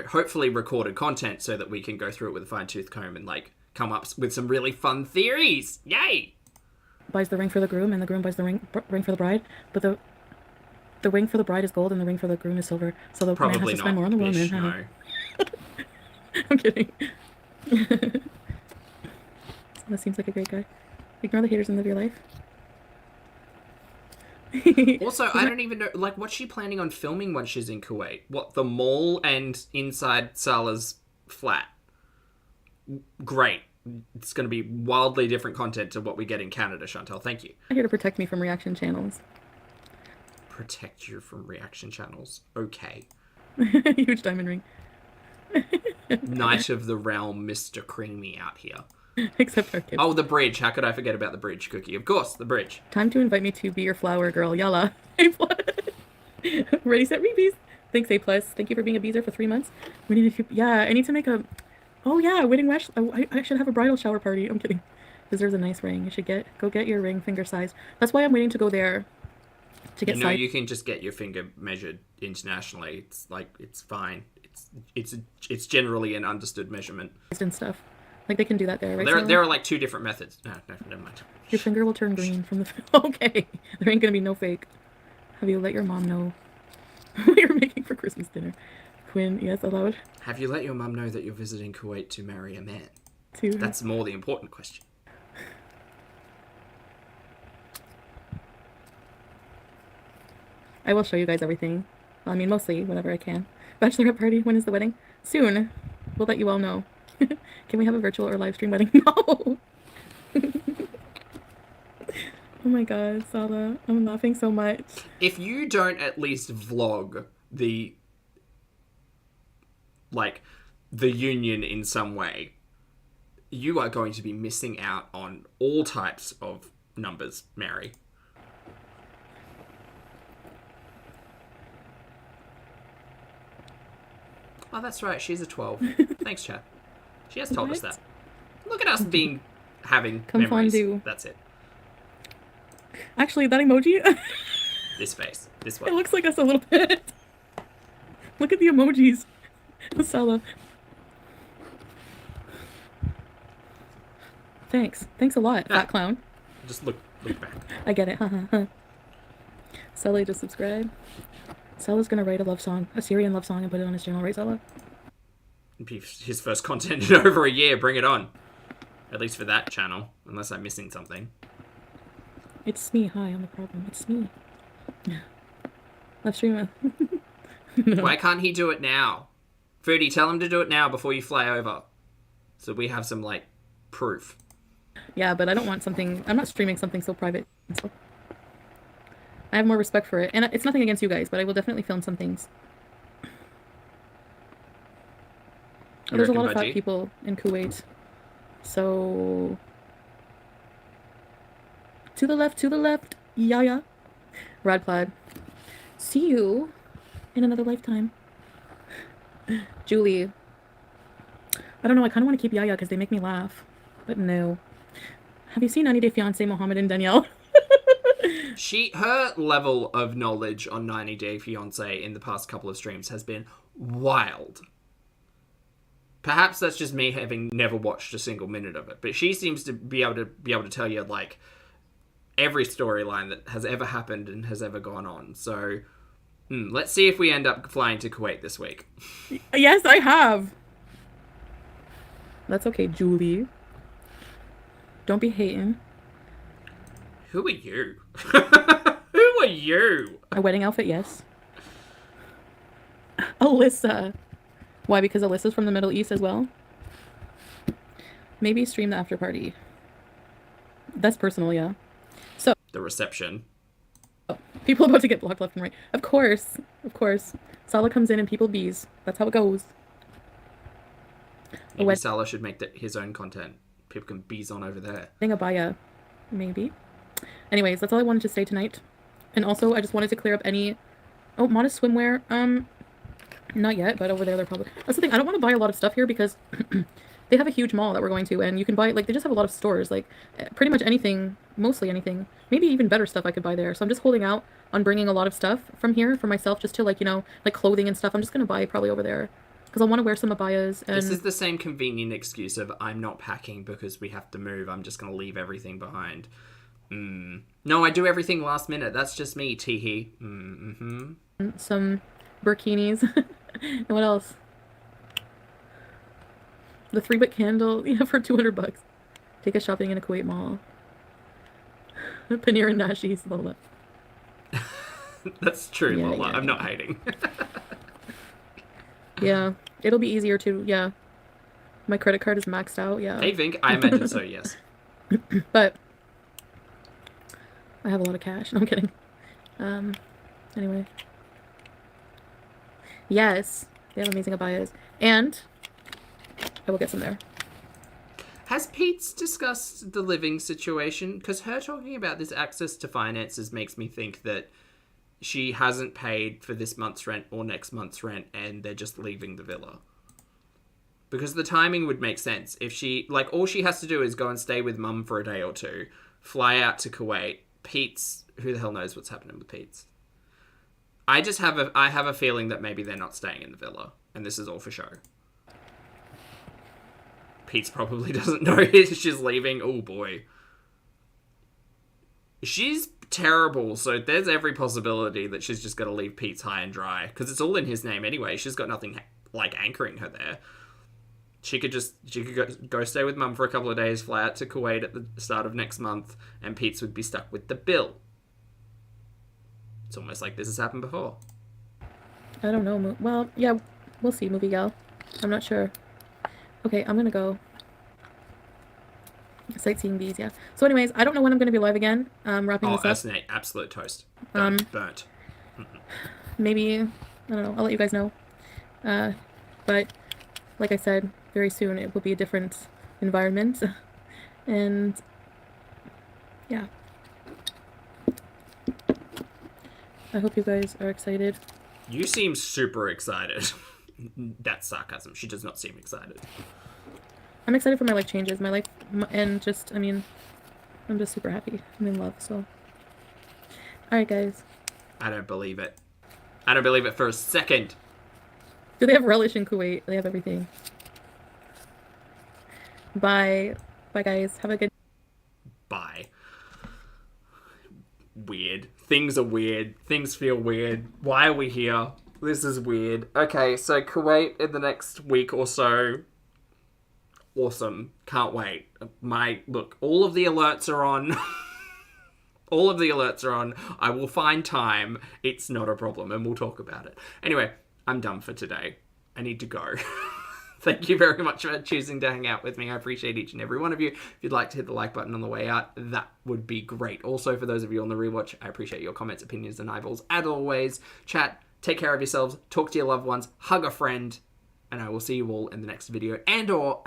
hopefully recorded content so that we can go through it with a fine-tooth comb and, like, come up with some really fun theories. Yay! Buys the ring for the groom, and the groom buys the ring for the bride, but the ring for the bride is gold, and the ring for the groom is silver. So the man has to spend more on the woman. No. I'm kidding. That seems like a great guy. Ignore the haters and live your life. Also, I don't even know, like, what's she planning on filming when she's in Kuwait? What, the mall and inside Salah's flat? Great. It's going to be wildly different content to what we get in Canada, Chantal. Thank you. I'm here to protect me from reaction channels. Protect you from reaction channels. Okay. Huge diamond ring. Knight of the realm, Mr. Creamy out here. Except our kids. Oh, the bridge. How could I forget about the bridge, Cookie? Of course, the bridge. Time to invite me to be your flower girl. Yalla. A+. Ready, set, repeat. Thanks, A+. Thank you for being a beezer for 3 months. We need to... Yeah, I need to make a... Oh, yeah, wedding wash. I should have a bridal shower party. I'm kidding. Deserves a nice ring. You should go get your ring finger size. That's why I'm waiting to go there. To get you can just get your finger measured internationally. It's like, it's fine. It's generally an understood measurement. And stuff. Like, they can do that there, right? There are like 2 different methods. No, never mind. Your finger will turn green from the... Okay. There ain't gonna be no fake. Have you let your mom know what you're making for Christmas dinner? Quinn, yes, aloud. Have you let your mum know that you're visiting Kuwait to marry a man? To... That's more the important question. I will show you guys everything. Well, I mean, mostly, whenever I can. Bachelorette party, when is the wedding? Soon. We'll let you all know. Can we have a virtual or live stream wedding? No! Oh my god, Sala. I'm laughing so much. If you don't at least vlog the union in some way, you are going to be missing out on all types of numbers, Mary. Oh, that's right. She's a 12. Thanks, chat. She has told us that. Look at us having memories. Fondue. That's it. Actually, that emoji... This face. This one. It looks like us a little bit. Look at the emojis. Sala. Thanks. Thanks a lot, fat clown. Just look back. I get it. Sala just subscribe. Sala's gonna write a love song, a Syrian love song, and put it on his channel, right, Sala? His first content in over a year. Bring it on. At least for that channel, unless I'm missing something. It's me. Hi, I'm the problem. It's me. Live stream. No. Why can't he do it now? Foodie, tell him to do it now before you fly over. So we have some, like, proof. Yeah, but I don't want something. I'm not streaming something so private. So I have more respect for it, and it's nothing against you guys, but I will definitely film some things. You There's a reckon, lot of fat Budgie? people in Kuwait, so to the left, yeah. Rad plaid. See you in another lifetime. Julie. I don't know, I kind of want to keep Yaya because they make me laugh. But no. Have you seen 90 Day Fiancé Mohammed and Danielle? Her level of knowledge on 90 Day Fiancé in the past couple of streams has been wild. Perhaps that's just me having never watched a single minute of it, but she seems to be able to tell you like every storyline that has ever happened and has ever gone on. So let's see if we end up flying to Kuwait this week. Yes, I have. That's okay, Julie. Don't be hating. Who are you? Who are you? A wedding outfit, yes. Alyssa. Why? Because Alyssa's from the Middle East as well? Maybe stream the after party. That's personal, yeah. So. The reception. People about to get blocked left and right. Of course. Of course. Salah comes in and people bees. That's how it goes. Maybe Salah should make his own content. People can bees on over there. Abaya. Maybe. Anyways, that's all I wanted to say tonight. And also, I just wanted to clear up any... Oh, modest swimwear. Not yet, but over there they're probably... That's the thing, I don't want to buy a lot of stuff here because they have a huge mall that we're going to, and you can buy... Like, they just have a lot of stores. Like, pretty much anything, mostly anything. Maybe even better stuff I could buy there. So I'm just holding out on bringing a lot of stuff from here for myself, just to, like, you know, like clothing and stuff. I'm just going to buy probably over there. Because I want to wear some abayas. And... This is the same convenient excuse of I'm not packing because we have to move. I'm just going to leave everything behind. No, I do everything last minute. That's just me, teehee. Some burkinis. And what else? The 3-bit candle, yeah, for $200. Take us shopping in a Kuwait mall. Paneer and Nashi's, Lola. That's true, Yeah, Lola. yeah, I'm not hating. Yeah, it'll be easier to, yeah. My credit card is maxed out, yeah. Hey, Vink, I imagine so, yes. But I have a lot of cash. No, I'm kidding. Anyway. Yes, they have amazing abayas. And I will get some there. Has Pete's discussed the living situation? Because her talking about this access to finances makes me think that she hasn't paid for this month's rent or next month's rent and they're just leaving the villa. Because the timing would make sense. If she, like, all she has to do is go and stay with mum for a day or two, fly out to Kuwait. Pete's, who the hell knows what's happening with Pete's? I have a feeling that maybe they're not staying in the villa, and this is all for show. Pete's probably doesn't know she's leaving. Oh boy. She's terrible, so there's every possibility that she's just going to leave Pete's high and dry, because it's all in his name anyway. She's got nothing, like, anchoring her there. She could go stay with mum for a couple of days, fly out to Kuwait at the start of next month, and Pete's would be stuck with the bill. It's almost like this has happened before. I don't know. Well, yeah, we'll see, movie gal. I'm not sure. Okay, I'm gonna go. Sightseeing bees, yeah. So anyways, I don't know when I'm gonna be live again. Wrapping this up. That's an absolute toast. Burnt. Maybe, I don't know, I'll let you guys know. But, like I said, very soon it will be a different environment. And, yeah. I hope you guys are excited. You seem super excited. That's sarcasm. She does not seem excited. I'm excited for my life changes. My life, and just, I mean, I'm just super happy. I'm in love, so. Alright, guys. I don't believe it. I don't believe it for a second. Do they have relish in Kuwait? They have everything. Bye. Bye, guys. Have a good... Bye. Weird. Things are weird. Things feel weird. Why are we here? This is weird. Okay, so Kuwait in the next week or so. Awesome. Can't wait. Look, all of the alerts are on. All of the alerts are on. I will find time. It's not a problem, and we'll talk about it. Anyway, I'm done for today. I need to go. Thank you very much for choosing to hang out with me. I appreciate each and every one of you. If you'd like to hit the like button on the way out, that would be great. Also, for those of you on the rewatch, I appreciate your comments, opinions, and eyeballs. As always, chat, take care of yourselves, talk to your loved ones, hug a friend, and I will see you all in the next video and or